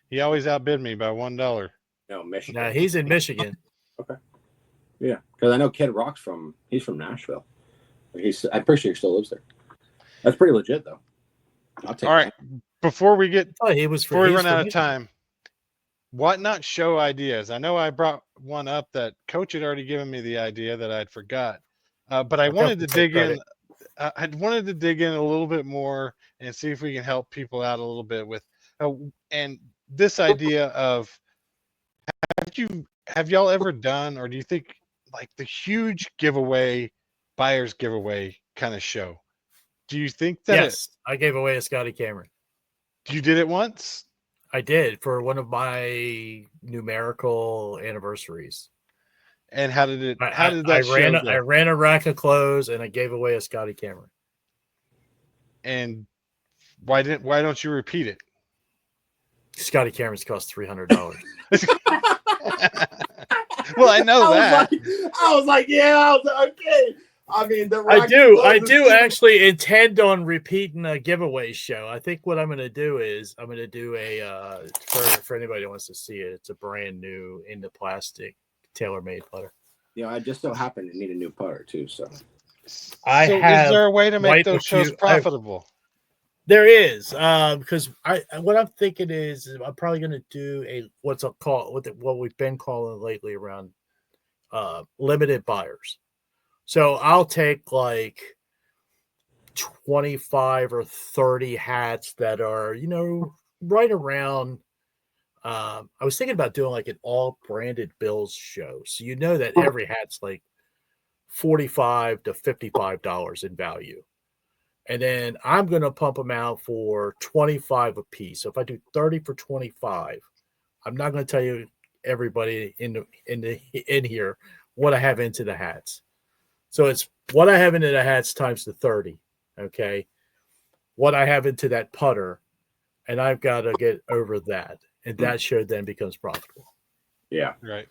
He always outbid me by $1. No, Michigan. No, he's in Michigan. Okay. Yeah, because I know Kid Rock's he's from Nashville. I'm pretty sure he still lives there. That's pretty legit, though. I'll take All right. Before we run out of time, Whatnot show ideas. I know I brought one up that Coach had already given me the idea that I'd forgot, but I wanted to dig in. I wanted to dig in a little bit more and see if we can help people out a little bit with, and this idea of have y'all ever done, or do you think like the huge buyer's giveaway kind of show? Do you think that? Yes, I gave away a Scotty Cameron. You did it once? I did for one of my numerical anniversaries. And how did that I ran a rack of clothes and I gave away a Scotty Cameron. And why don't you repeat it? Scotty Cameron's cost $300. Well, I know that. I was like, okay. I mean, I do actually intend on repeating a giveaway show. I think what I'm going to do is I'm going to do a for anybody who wants to see it. It's a brand new in the plastic tailor-made putter. I just so happen to need a new putter too. So is there a way to make those shows profitable? There is, because what I'm thinking is I'm probably going to do what we've been calling lately around limited buyers. So I'll take like 25 or 30 hats that are, right around. I was thinking about doing like an all branded bills show. So that every hat's like $45 to $55 in value. And then I'm going to pump them out for $25 a piece. So if I do 30 for $25, I'm not going to tell you everybody in here what I have into the hats. So it's what I have into the hats times the 30, okay? What I have into that putter, and I've got to get over that. And that show then becomes profitable. Yeah. Right.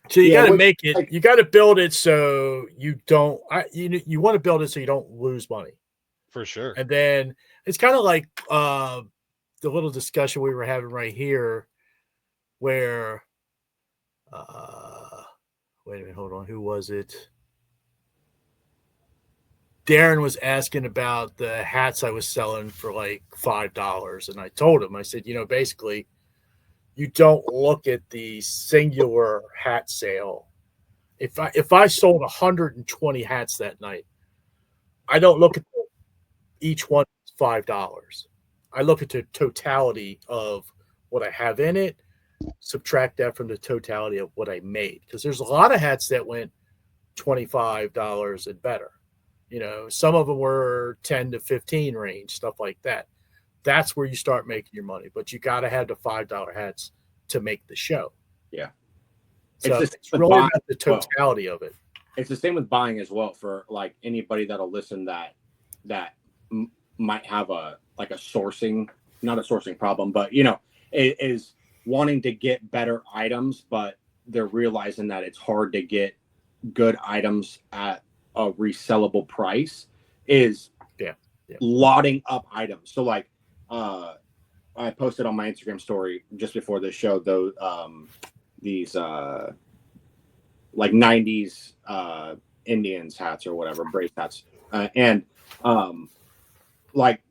So you got to make it, you got to build it so you don't, you want to build it so you don't lose money. For sure. And then it's kind of like the little discussion we were having right here where, wait a minute, hold on. Who was it? Darren was asking about the hats I was selling for like $5. And I told him, I said, basically you don't look at the singular hat sale. If I sold 120 hats that night, I don't look at each one $5. I look at the totality of what I have in it, subtract that from the totality of what I made. Because there's a lot of hats that went $25 and better. Some of them were 10 to 15 range, stuff like that. That's where you start making your money. But you got to have the $5 hats to make the show. Yeah. So it's really about the totality of it. It's the same with buying as well, for like anybody that'll listen that might have a sourcing, not a sourcing problem, but is wanting to get better items, but they're realizing that it's hard to get good items at a resellable price, is lotting up items. So like I posted on my Instagram story just before this show, though, these like 90s Indians hats or whatever, brace hats, and like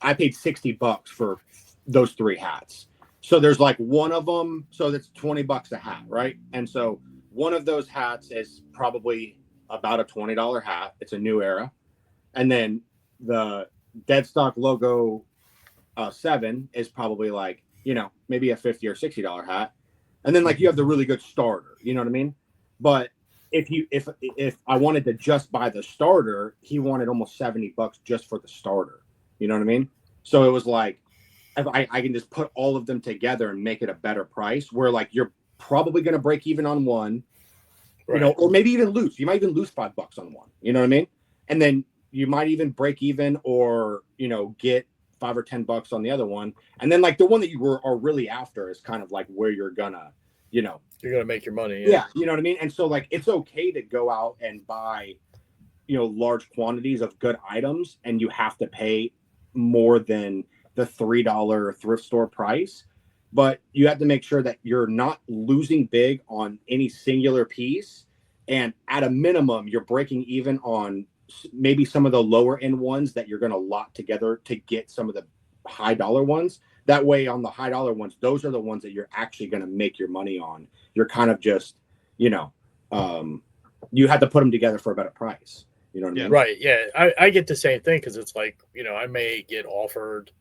I paid $60 for those 3 hats. So there's like one of them, so that's $20 a hat, right? And so one of those hats is probably about a $20 hat. It's a New Era. And then the dead stock logo 7 is probably like, maybe a $50 or $60 hat. And then like you have the really good starter, you know what I mean? But if I wanted to just buy the starter, he wanted almost $70 just for the starter. You know what I mean? So it was like, if I can just put all of them together and make it a better price, where like you're probably going to break even on one, right, or maybe even lose. You might even lose $5 on one. You know what I mean? And then you might even break even, or get $5 or $10 on the other one. And then like the one that you are really after is kind of like where you're gonna, you're gonna make your money. Yeah, you know what I mean? And so like it's okay to go out and buy, large quantities of good items, and you have to pay more than the $3 thrift store price. But you have to make sure that you're not losing big on any singular piece. And at a minimum, you're breaking even on maybe some of the lower end ones that you're going to lot together to get some of the high dollar ones. That way on the high dollar ones, those are the ones that you're actually going to make your money on. You're kind of just, you have to put them together for a better price. You know what I mean? Right. Yeah. I get the same thing, because it's like, I may get offered,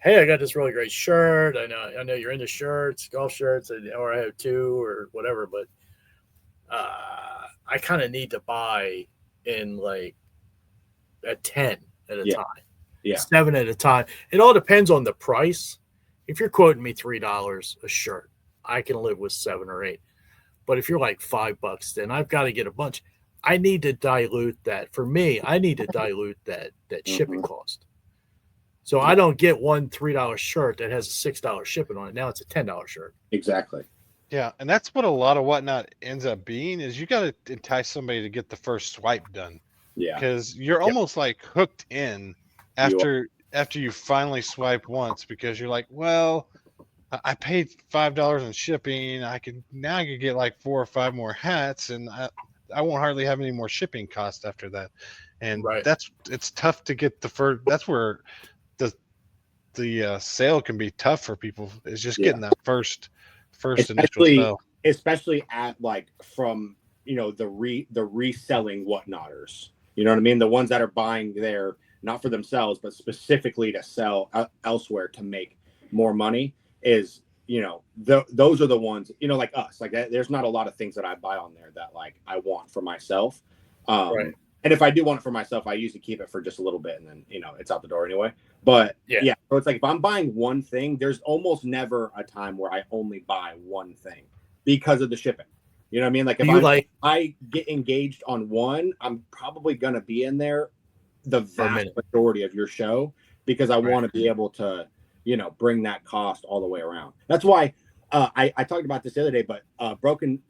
hey, I got this really great shirt. I know you're into shirts, golf shirts, or I have 2 or whatever, but I kind of need to buy in like at 10 at a time. Yeah. 7 at a time. It all depends on the price. If you're quoting me $3 a shirt, I can live with 7 or 8. But if you're like $5, then I've got to get a bunch. I need to dilute that. For me, I need to dilute that shipping cost. So I don't get one $3 shirt that has a $6 shipping on it. Now it's a $10 shirt. Exactly. Yeah, and that's what a lot of Whatnot ends up being, is you got to entice somebody to get the first swipe done. Yeah. Because you're almost like hooked in after you finally swipe once, because you're like, well, I paid $5 in shipping. I could get like 4 or 5 more hats, and I won't hardly have any more shipping cost after that. And it's tough to get the first. That's where the sale can be tough for people, is just getting that first initial sale. Especially at like from the reselling Whatnotters. You know what I mean? The ones that are buying there not for themselves, but specifically to sell elsewhere to make more money, is those are the ones, like us. Like there's not a lot of things that I buy on there that like I want for myself. Right. And if I do want it for myself, I usually keep it for just a little bit, and then it's out the door anyway. But yeah, so it's like if I'm buying one thing, there's almost never a time where I only buy one thing because of the shipping. You know what I mean? Like if I get engaged on one, I'm probably gonna be in there the vast majority of your show, because I want to be able to bring that cost all the way around. That's why I talked about this the other day, but Broken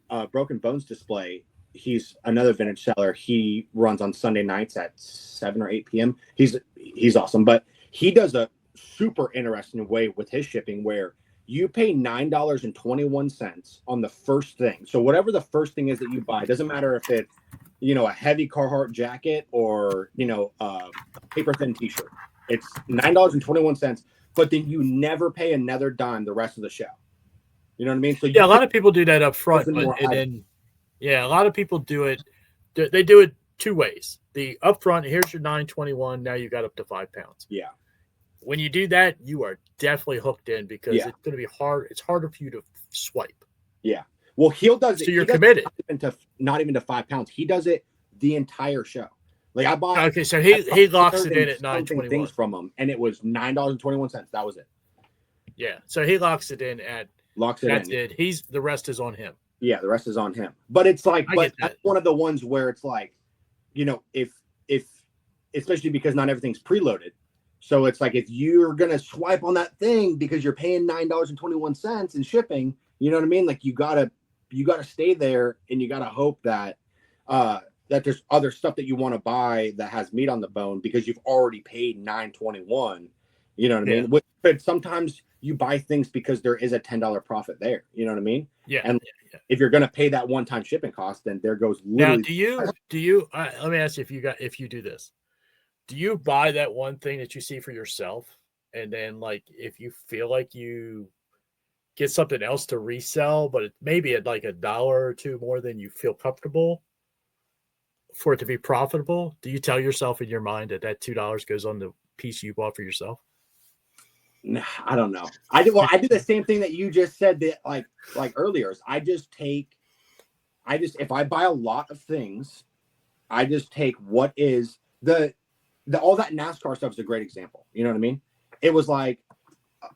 Bones Display, he's another vintage seller. He runs on Sunday nights at 7 or 8 p.m. He's awesome, but he does a super interesting way with his shipping, where you pay $9.21 on the first thing. So whatever the first thing is that you buy, doesn't matter if it's a heavy Carhartt jacket or a paper thin t-shirt. It's $9.21, but then you never pay another dime the rest of the show. You know what I mean? So a lot of people do that up front, a lot of people do it. They do it 2 ways. The upfront, here's your $9.21. Now you got up to 5 pounds. Yeah. When you do that, you are definitely hooked in, because it's going to be hard. It's harder for you to swipe. Yeah. Well, he'll does it. So you're committed. Not even to 5 pounds. He does it the entire show. Like I bought. Okay, so he locks it in at something $9.21 things from him, and it was $9.21. That was it. Yeah, so he locks it in at Locks it that's in. it. The rest is on him. Yeah, the rest is on him. But it's like, I but get that. that's one of the ones where it's like, you know, if especially because not everything's preloaded. So it's like if you're gonna swipe on that thing because you're paying $9.21 in shipping, you know what I mean? Like you gotta stay there, and you gotta hope that that there's other stuff that you want to buy that has meat on the bone because you've already paid $9.21. You know what I mean? But sometimes you buy things because there is a $10 profit there. You know what I mean? Yeah. And if you're gonna pay that one-time shipping cost, then there goes literally. Now, do you? Let me ask you if you do this. Do you buy that one thing that you see for yourself, and then like if you feel like you get something else to resell, but it maybe at like $1 or $2 more than you feel comfortable for it to be profitable? Do you tell yourself in your mind that $2 goes on the piece you bought for yourself? I don't know. I do the same thing that you just said that like earlier. If I buy a lot of things, I just take what is the all that NASCAR stuff is a great example. You know what I mean? It was like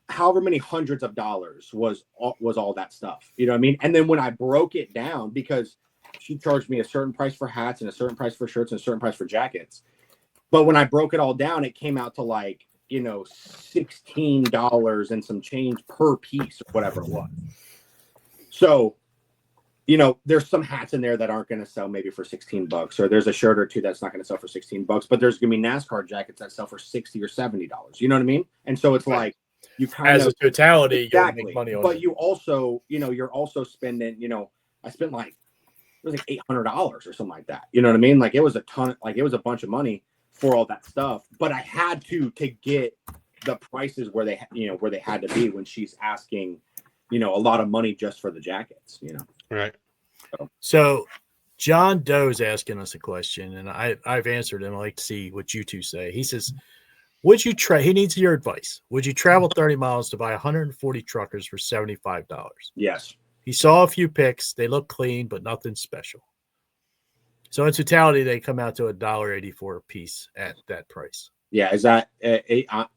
however many hundreds of dollars was all that stuff. You know what I mean? And then when I broke it down, because she charged me a certain price for hats and a certain price for shirts and a certain price for jackets. But when I broke it all down, it came out to like, you know, $16 and some change per piece or whatever it was. So, you know, there's some hats in there that aren't going to sell maybe for $16, or there's a shirt or two that's not going to sell for $16, but there's going to be NASCAR jackets that sell for $60 or $70. You know what I mean? And so it's like you kind as of a totality, exactly. you make money on but it. you also, you know, you're also spending, you know, I spent like it was like $800 or something like that. You know what I mean? Like it was a ton, like it was a bunch of money for all that stuff, but I had to get the prices where they, you know, where they had to be when she's asking, you know, a lot of money just for the jackets, you know? Right. So John Doe's asking us a question, and I've answered him. I like to see what you two say. He says, would you try, he needs your advice. Would you travel 30 miles to buy 140 truckers for $75? Yes. He saw a few picks. They look clean, but nothing special. So in totality, they come out to $1.84 a piece at that price. Yeah. Is that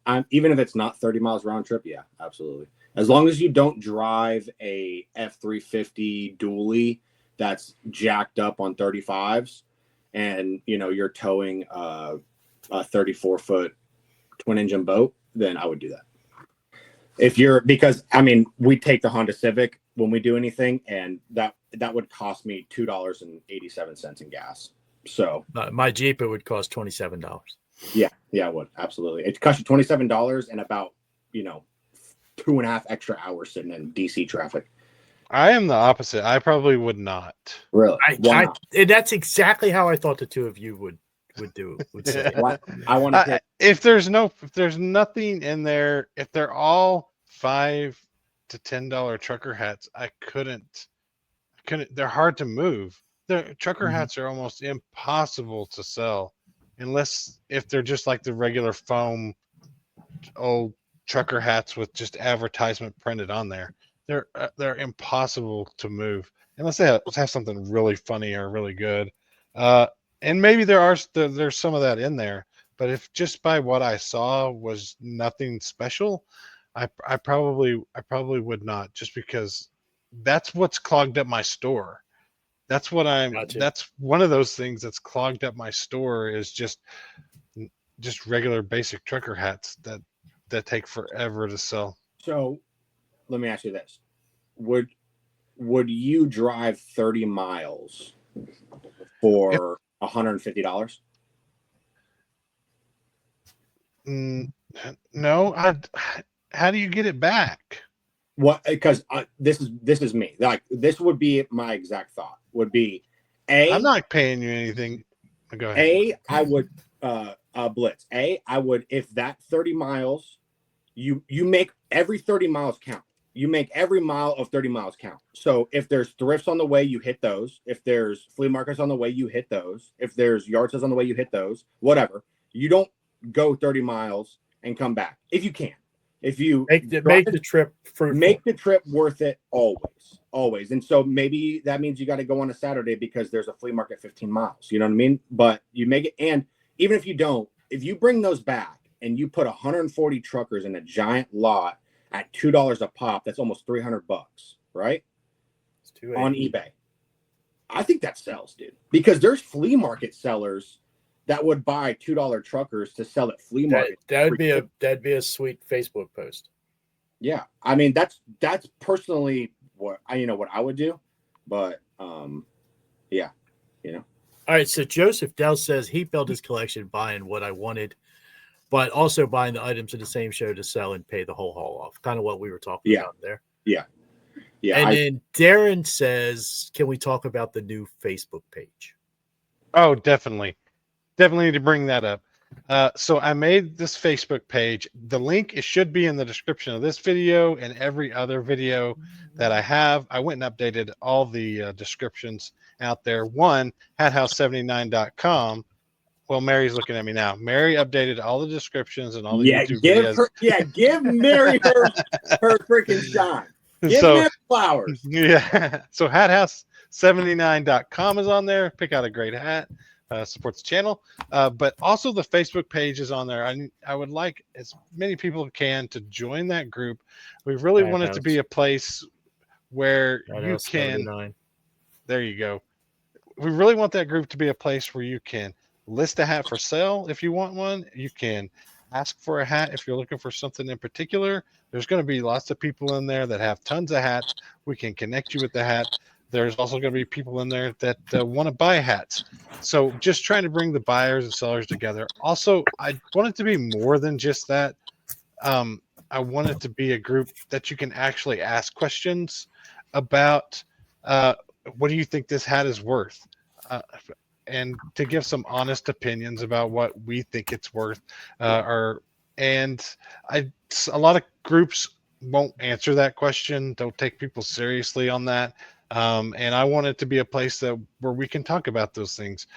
I'm even if it's not 30 miles round trip? Yeah, absolutely. As long as you don't drive a F-350 dually that's jacked up on 35s, and you know you're towing a 34-foot twin engine boat, then I would do that. If you're, because I mean, we take the Honda Civic when we do anything, and that would cost me $2.87 in gas. So my Jeep, it would cost $27. Yeah, it would absolutely. It costs you $27 and about, you know, 2.5 extra hours sitting in DC traffic. I am the opposite. I probably would not. Really? That's exactly how I thought the two of you would do. Would say. I want to. If there's nothing in there, if they're all $5 to $10 trucker hats, I couldn't. They're hard to move. Trucker hats are almost impossible to sell, unless if they're just like the regular foam old trucker hats with just advertisement printed on there. They're impossible to move unless they have something really funny or really good. And maybe there's some of that in there, but if just by what I saw was nothing special, I probably would not, just because that's what's clogged up my store. That's what that's one of those things that's clogged up my store, is just regular basic trucker hats that take forever to sell. So let me ask you this. Would you drive 30 miles for $150? No. How do you get it back? What? Because this is me. Like, this would be my exact thought. Would be I'm not paying you anything. Go ahead. I would blitz. I would, if that 30 miles, you make every 30 miles count. You make every mile of 30 miles count. So if there's thrifts on the way, you hit those. If there's flea markets on the way, you hit those. If there's yard sales on the way, you hit those. Whatever. You don't go 30 miles and come back if you can. If you make the trip fruitful. Make the trip worth it always. And so maybe that means you got to go on a Saturday because there's a flea market 15 miles. You know what I mean? But you make it, and even if you don't, if you bring those back and you put 140 truckers in a giant lot at $2 a pop, that's almost $300, right? It's On $280. eBay. I think that sells, dude. Because there's flea market sellers that would buy $2 truckers to sell at flea market. That'd be a sweet Facebook post. Yeah, I mean that's personally what I would do, but yeah, All right, so Joseph Dell says he built his collection buying what I wanted, but also buying the items in the same show to sell and pay the whole haul off. Kind of what we were talking about there. Yeah. And then Darren says, can we talk about the new Facebook page? Oh, definitely need to bring that up. So I made this Facebook page. The link, it should be in the description of this video and every other video that I have. I went and updated all the descriptions out there. One, hathouse79.com. Well, Mary's looking at me now. Mary updated all the descriptions and all the YouTube videos. Give Mary her freaking shine. Give Mary flowers. Yeah. So hathouse79.com is on there. Pick out a great hat. Supports the channel, but also the Facebook page is on there. I would like as many people as can to join that group. We really want it to be a place where you can. 79. There you go. We really want that group to be a place where you can list a hat for sale if you want one. You can ask for a hat if you're looking for something in particular. There's going to be lots of people in there that have tons of hats. We can connect you with the hat. There's also going to be people in there that want to buy hats. So just trying to bring the buyers and sellers together. Also, I want it to be more than just that. I want it to be a group that you can actually ask questions about. What do you think this hat is worth? And to give some honest opinions about what we think it's worth. A lot of groups won't answer that question. Don't take people seriously on that. And I want it to be a place where we can talk about those things.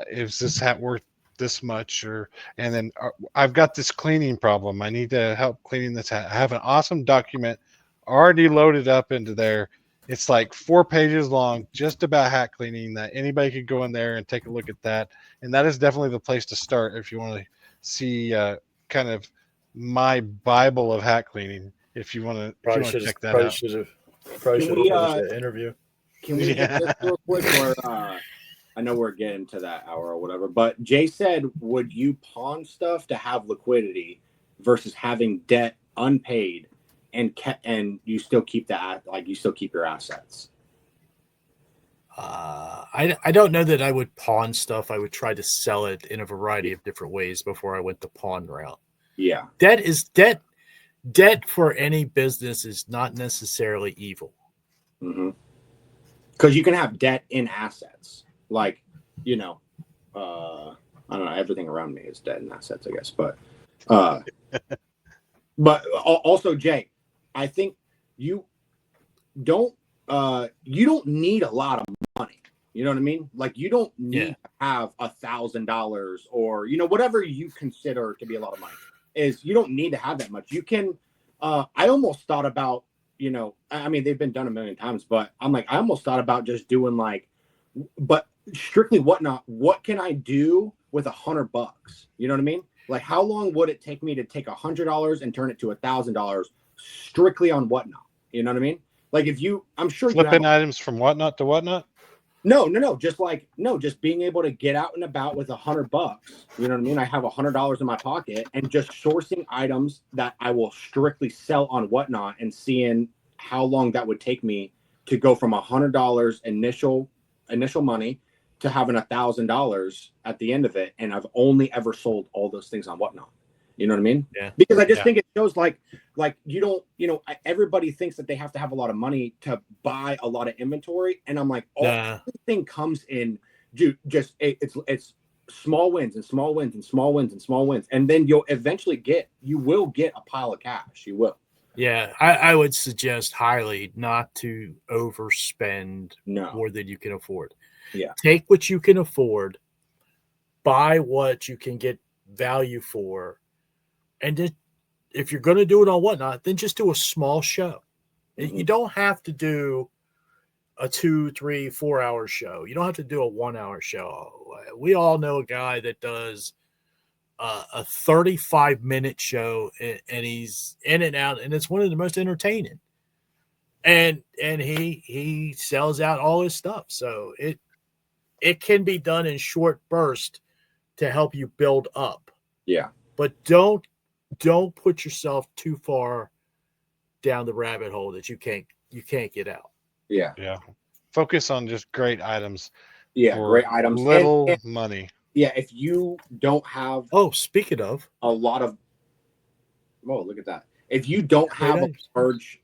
Is this hat worth this much? And then I've got this cleaning problem. I need to help cleaning this hat. I have an awesome document already loaded up into there. It's like 4 pages long, just about hat cleaning, that anybody could go in there and take a look at that. And that is definitely the place to start if you want to see kind of my Bible of hat cleaning. If you want to check that out. Probably should have finished that interview. Can we get this real quick? Or I know we're getting to that hour or whatever, but Jay said, would you pawn stuff to have liquidity versus having debt unpaid and you still keep that, like you still keep your assets? I don't know that I would pawn stuff. I would try to sell it in a variety of different ways before I went the pawn route. Yeah. Debt for any business is not necessarily evil. Mm-hmm. Because you can have debt in assets. Like, I don't know, everything around me is debt in assets, I guess. But also, Jay, I think you don't need a lot of money. You know what I mean? Like, you don't need to have $1,000 or, whatever you consider to be a lot of money. Is you don't need to have that much. You can, I almost thought about, I mean, they've been done a million times, but I'm like, I almost thought about just doing but strictly Whatnot. What can I do with $100? You know what I mean? Like, how long would it take me to take $100 and turn it to $1,000 strictly on Whatnot? You know what I mean? Like, I'm sure flipping items from Whatnot to Whatnot. No. Just being able to get out and about with $100. You know what I mean? I have $100 in my pocket and just sourcing items that I will strictly sell on Whatnot and seeing how long that would take me to go from $100 initial money to having $1,000 at the end of it. And I've only ever sold all those things on Whatnot. You know what I mean? Yeah. Because I just think it shows like you don't, everybody thinks that they have to have a lot of money to buy a lot of inventory. And I'm like, everything comes in, dude, just it's small wins and small wins and small wins and small wins. And then you will get a pile of cash. You will. Yeah. I would suggest highly not to overspend more than you can afford. Yeah. Take what you can afford, buy what you can get value for. And then if you're going to do it on Whatnot, then just do a small show. Mm-hmm. You don't have to do a 2, 3, 4 hour show. You don't have to do a 1 hour show. We all know a guy that does a 35-minute show, and he's in and out, and it's one of the most entertaining. And he sells out all his stuff. So it can be done in short bursts to help you build up. Yeah. But don't put yourself too far down the rabbit hole that you can't get out. Yeah. Yeah. Focus on just great items. Yeah, for great items. Little money. Yeah, if you don't have Speaking of a lot of look at that. If you don't have a large,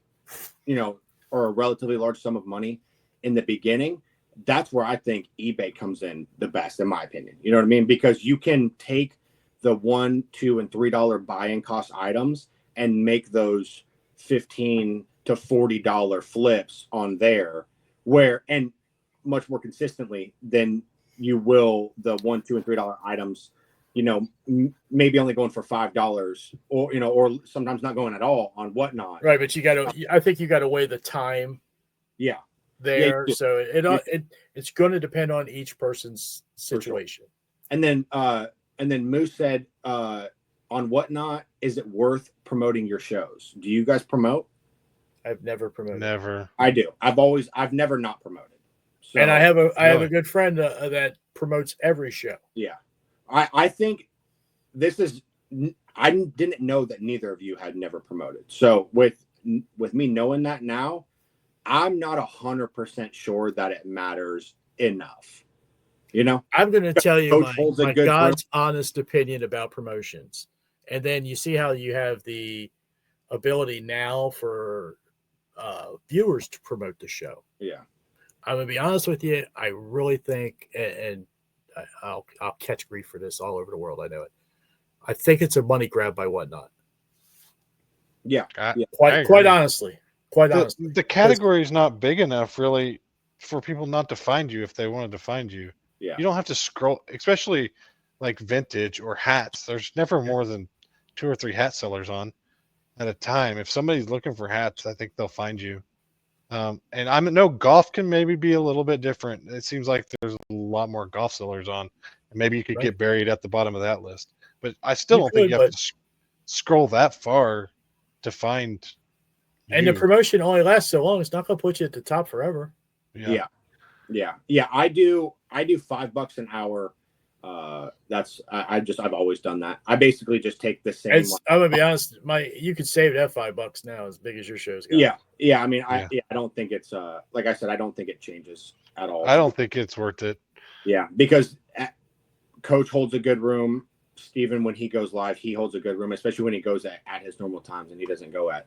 or a relatively large sum of money in the beginning, that's where I think eBay comes in the best, in my opinion. You know what I mean? Because you can take the $1, $2, and $3 buy-in cost items and make those $15 to $40 flips on there, and much more consistently than you will the $1, $2, and $3 items. Maybe only going for $5, or sometimes not going at all on Whatnot. Right, but I think you got to weigh the time. Yeah. There, Yeah, so it's going to depend on each person's situation. Sure. And then Moose said, on Whatnot, is it worth promoting your shows? Do you guys promote? I've never promoted. Never. I do. I've never not promoted. So, and I have a good friend that promotes every show. Yeah. I think this is, I didn't know that neither of you had never promoted. So with me knowing that now, I'm not 100% sure that it matters enough. I'm going to tell you my God's honest opinion about promotions. And then you see how you have the ability now for viewers to promote the show. Yeah. I'm going to be honest with you. I really think, and I'll catch grief for this all over the world. I know it. I think it's a money grab by Whatnot. Yeah. Quite honestly. The category is not big enough, really, for people not to find you if they wanted to find you. Yeah. You don't have to scroll, especially like vintage or hats. There's never more than 2 or 3 hat sellers on at a time. If somebody's looking for hats, I think they'll find you. And I know golf can maybe be a little bit different. It seems like there's a lot more golf sellers on, and maybe you could get buried at the bottom of that list. But I still don't think you have to scroll that far to find. And the promotion only lasts so long. It's not going to put you at the top forever. Yeah. I do $5 an hour. I've always done that. I basically just take the same. I'm gonna be honest. You could save that $5 now, as big as your show's got. Yeah. I mean, I don't think it's like I said, I don't think it changes at all. I don't think it's worth it. Yeah, because Coach holds a good room. Steven, when he goes live, he holds a good room, especially when he goes at his normal times and he doesn't go at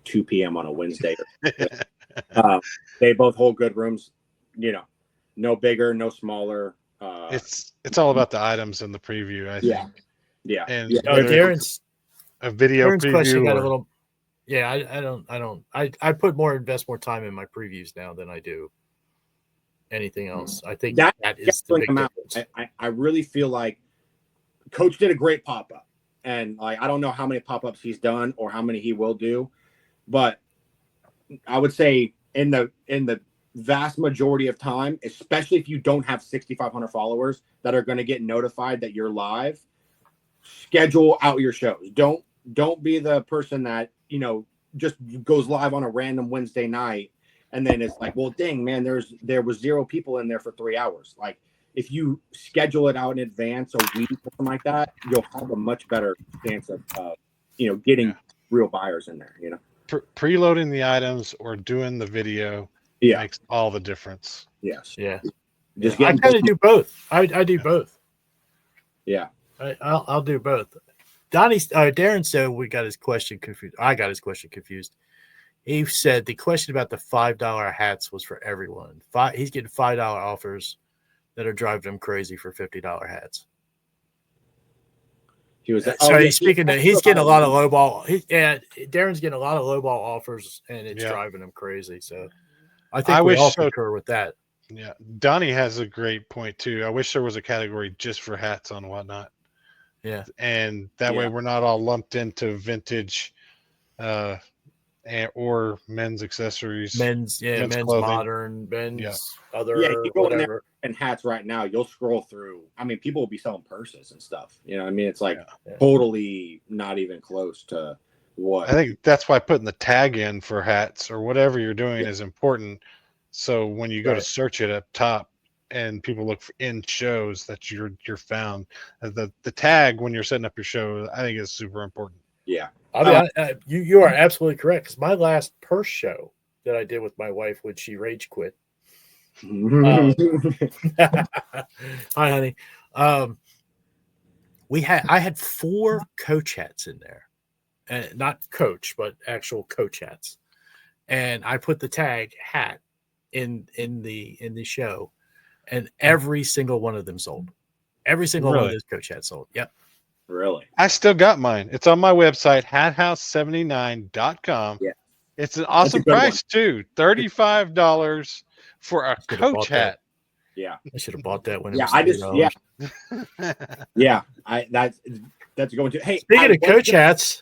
2 p.m. on a Wednesday. They both hold good rooms. No bigger, no smaller. It's all about the items in the preview, I think. Yeah. And Darren's a video Darren's preview. Question got a little. Yeah, I invest more time in my previews now than I do anything else. I think that is the big difference. I really feel like Coach did a great pop-up, and I don't know how many pop-ups he's done or how many he will do, but I would say in the vast majority of time, especially if you don't have 6,500 followers that are going to get notified that you're live, schedule out your shows. Don't be the person that just goes live on a random Wednesday night and then it's like, well, dang, man, there was 0 people in there for 3 hours. Like, if you schedule it out in advance, a week or something like that, you'll have a much better chance of getting real buyers in there. Preloading the items or doing the video makes all the difference. Yes. Yeah. Just I kind of do both. I do both. Yeah. I'll do both. Darren said we got his question confused. I got his question confused. He said the question about the $5 hats was for everyone. He's getting $5 offers that are driving him crazy for $50 hats. He's getting a lot of lowball. Darren's getting a lot of lowball offers, and it's driving him crazy. So I think we all concur with that. Yeah, Donnie has a great point too. I wish there was a category just for hats on Whatnot. Yeah, and that way we're not all lumped into vintage or men's accessories, men's clothing. modern, men's other, you go in there whatever. and hats right now, you'll scroll through. I mean, people will be selling purses and stuff. You know what I mean? It's like totally not even close to what. I think that's why putting the tag in for hats or whatever you're doing is important. So when you go to search it up top and people look in shows that you're found, the tag when you're setting up your show, I think is super important. Yeah. I mean, you are absolutely correct. Because my last purse show that I did with my wife when she rage quit. Hi, honey. I had 4 coach hats in there, and not coach, but actual coach hats. And I put the tag hat in the show, and every single one of them sold. Every single one of those coach hats sold. Yep. Really? I still got mine. It's on my website, hathouse79.com. Yeah. It's an awesome price too. $35 for a coach hat. Yeah. I should have bought that when it was that's going to. Hey, speaking of coach hats,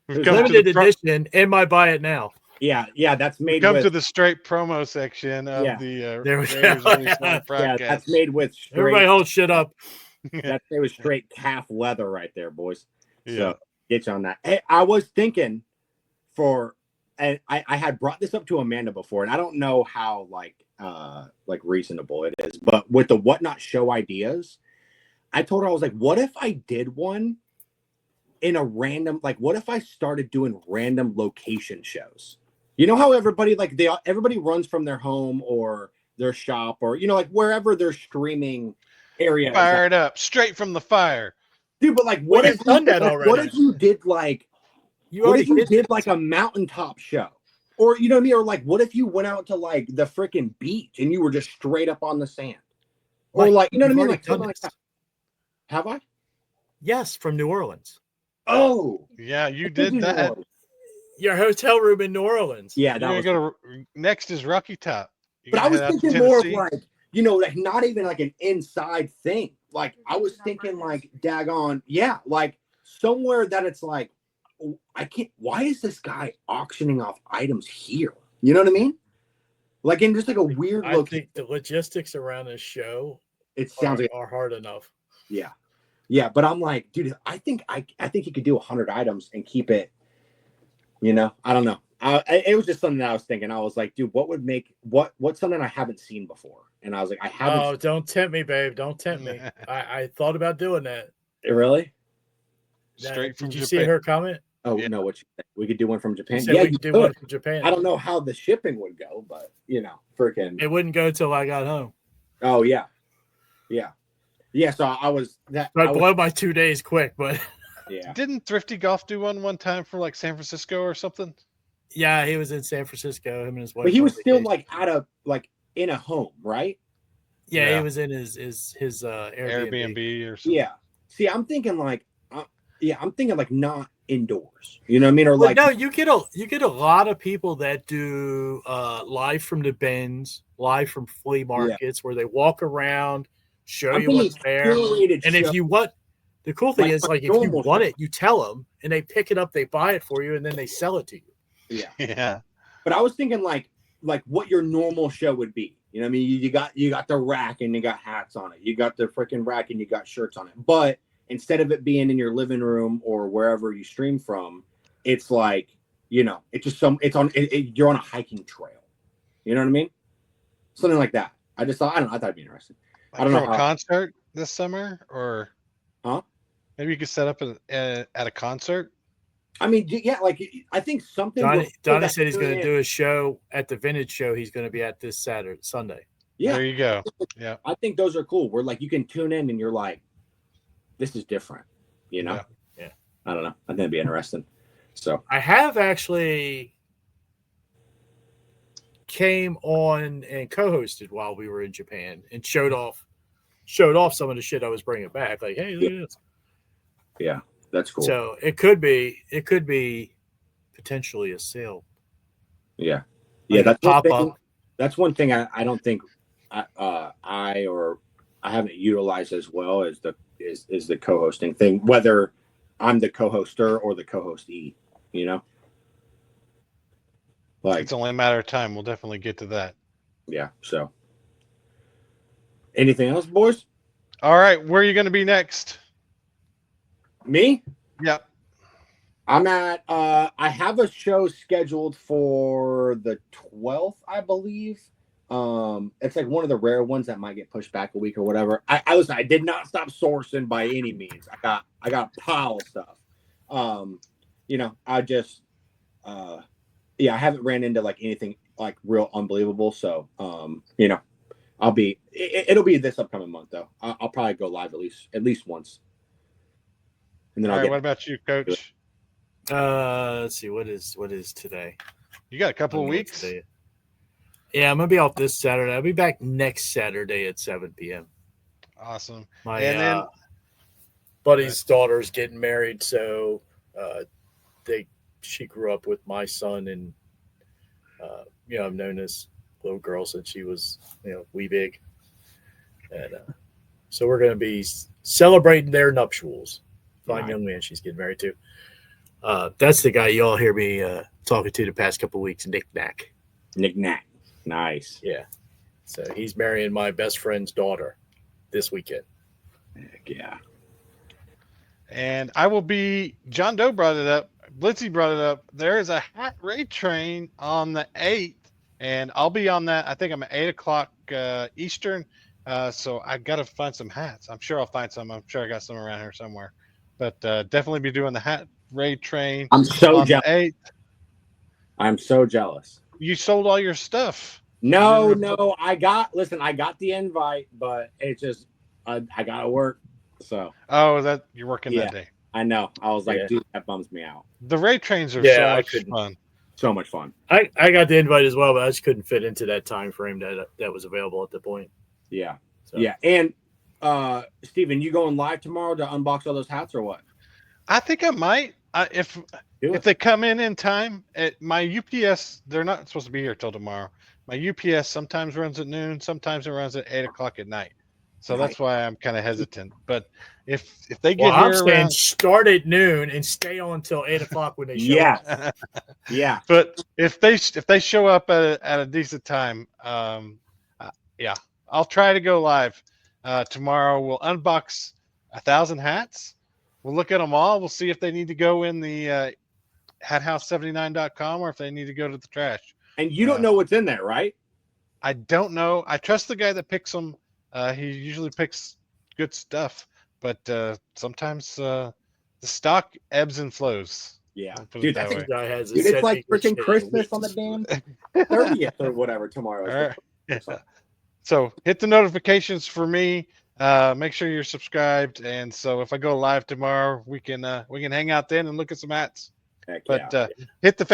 limited edition, and might buy it now. Yeah, that's made. Come to the straight promo section of the there we go. That's made with straight. Everybody hold shit up. That's made with straight calf leather right there, boys. So get you on that. Hey, I was thinking and I had brought this up to Amanda before, and I don't know how like reasonable it is, but with the Whatnot show ideas, I told her, I was like, what if I did one in a random, like, what if I started doing random location shows? You know how everybody runs from their home or their shop or, like wherever their streaming area. Fire it up straight from the fire. Dude, but like, what if you done that already? What if you did like, like a mountaintop show? Or, you know what I mean? Or like, what if you went out to like the freaking beach and you were just straight up on the sand? Or like, you know what I mean? Like, something like that. Have I? Yes, from New Orleans. Oh. Yeah, you did that. Your hotel room in New Orleans. Yeah, next is Rocky Top. But I was thinking more of like, like not even like an inside thing. Like I was thinking like daggone, like somewhere that it's like, I can't. Why is this guy auctioning off items here? You know what I mean? Like in just like a weird look. I think the logistics around this show, are hard enough. Yeah. But I'm like, dude, I think he could do 100 items and keep it. I don't know. It was just something that I was thinking. I was like, dude, what's something I haven't seen before? And I was like, I haven't. Oh, don't tempt me, babe. Don't tempt me. I thought about doing that. Really? Straight from Did you Japan. see her comment? Oh, no, we could do one from Japan. Yeah, we could do one from Japan. I don't know how the shipping would go, but freaking. It wouldn't go till I got home. Oh yeah. So I was that. I blow my 2 days quick, but yeah. Didn't Thrifty Golf do one time for like San Francisco or something? Yeah, he was in San Francisco. Him and his wife. But he was still like in a home, right? Yeah, he was in his Airbnb or something. Yeah. See, I'm thinking like. I'm thinking like not indoors. You know what I mean? Or like no, you get a lot of people that do live from the bins, live from flea markets, where they walk around, show you what's there. And if you want, the cool thing is like if you want it, you tell them, and they pick it up, they buy it for you, and then they sell it to you. Yeah. But I was thinking like what your normal show would be. You know what I mean? You got the rack and you got hats on it. You got the freaking rack and you got shirts on it. But instead of it being in your living room or wherever you stream from, it's like, it's just you're on a hiking trail. You know what I mean? Something like that. I thought it'd be interesting. I don't know. A concert this summer or maybe you could set up at a concert. I mean, yeah, like I think something. Donnie said he's going to do a show at the Vintage Show. He's going to be at this Sunday. Yeah. There you go. Yeah. I think those are cool. Where like you can tune in and you're like, this is different, Yeah. I don't know. I think it'd be interesting. So I have actually came on and co-hosted while we were in Japan and showed off some of the shit I was bringing back. Like, hey, look at this. Yeah, that's cool. So it could be potentially a sale. Yeah. Like that's pop up. That's one thing I don't think I haven't utilized as well as the co-hosting thing, whether I'm the co-hoster or the co-hostee, Like, it's only a matter of time. We'll definitely get to that. Yeah. So, anything else, boys? All right, where are you going to be next? Me? Yep. I'm at. I have a show scheduled for the 12th, I believe. It's like one of the rare ones that might get pushed back a week or whatever. I listen. I did not stop sourcing by any means. I got a pile of stuff. I just, I haven't ran into like anything like real unbelievable. So, it'll be this upcoming month though. I'll probably go live at least once. And then All right, what about you, Coach? Let's see, what is today? You got a couple of weeks. Today. Yeah, I'm gonna be off this Saturday. I'll be back next Saturday at 7 p.m. Awesome. My buddy's daughter's getting married, so she grew up with my son, and I've known this little girl since she was wee big, and so we're gonna be celebrating their nuptials. Fine young man she's getting married to. That's the guy you all hear me talking to the past couple of weeks, Nick Knack. Nick Knack. Nice. Yeah. So he's marrying my best friend's daughter this weekend. Heck yeah. And I will be, John Doe brought it up, Blitzy brought it up. There is a hat raid train on the 8th, and I'll be on that. I think I'm at 8 o'clock Eastern. So I got to find some hats. I'm sure I'll find some. I'm sure I got some around here somewhere. But definitely be doing the hat raid train. I'm so jealous. 8th. I'm so jealous. You sold all your stuff. No, I got the invite, but it's just I gotta work. So that you're working that day. I know. I was like, dude, that bums me out. The raid trains are so much fun. So much fun. I got the invite as well, but I just couldn't fit into that time frame that was available at the point. Yeah. So. Yeah. And Steven, you going live tomorrow to unbox all those hats or what? I think I might. If they come in time, my UPS, they're not supposed to be here till tomorrow. My UPS sometimes runs at noon, sometimes it runs at 8 o'clock at night. So that's why I'm kind of hesitant. But if they get here, I'm saying start at noon and stay on until 8 o'clock when they show up. Yeah. But if they show up at a decent time, I'll try to go live tomorrow. We'll unbox 1,000 hats. We'll look at them all. We'll see if they need to go in the hathouse79.com or if they need to go to the trash. And you don't know what's in there, right? I don't know. I trust the guy that picks them. He usually picks good stuff, but sometimes the stock ebbs and flows. Yeah, dude, that guy has. Dude, it's like freaking Christmas on the damn 30th or whatever tomorrow. Right. Yeah. So hit the notifications for me. Make sure you're subscribed, and so if I go live tomorrow, we can hang out then and look at some hats. Heck but yeah. Hit the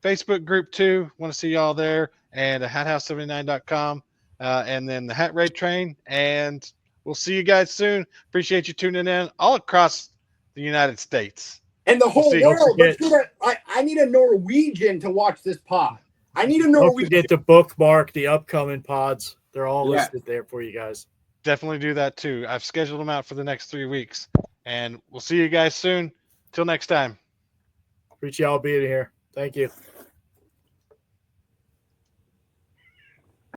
Facebook group too. Want to see y'all there, and hathouse79.com, and then the Hat Raid Train. And we'll see you guys soon. Appreciate you tuning in all across the United States and the whole world. I need a Norwegian to watch this pod. I need a Norwegian. Don't forget to bookmark the upcoming pods. They're all listed there for you guys. Definitely do that too. I've scheduled them out for the next 3 weeks, and we'll see you guys soon. Till next time. Appreciate y'all being here. Thank you.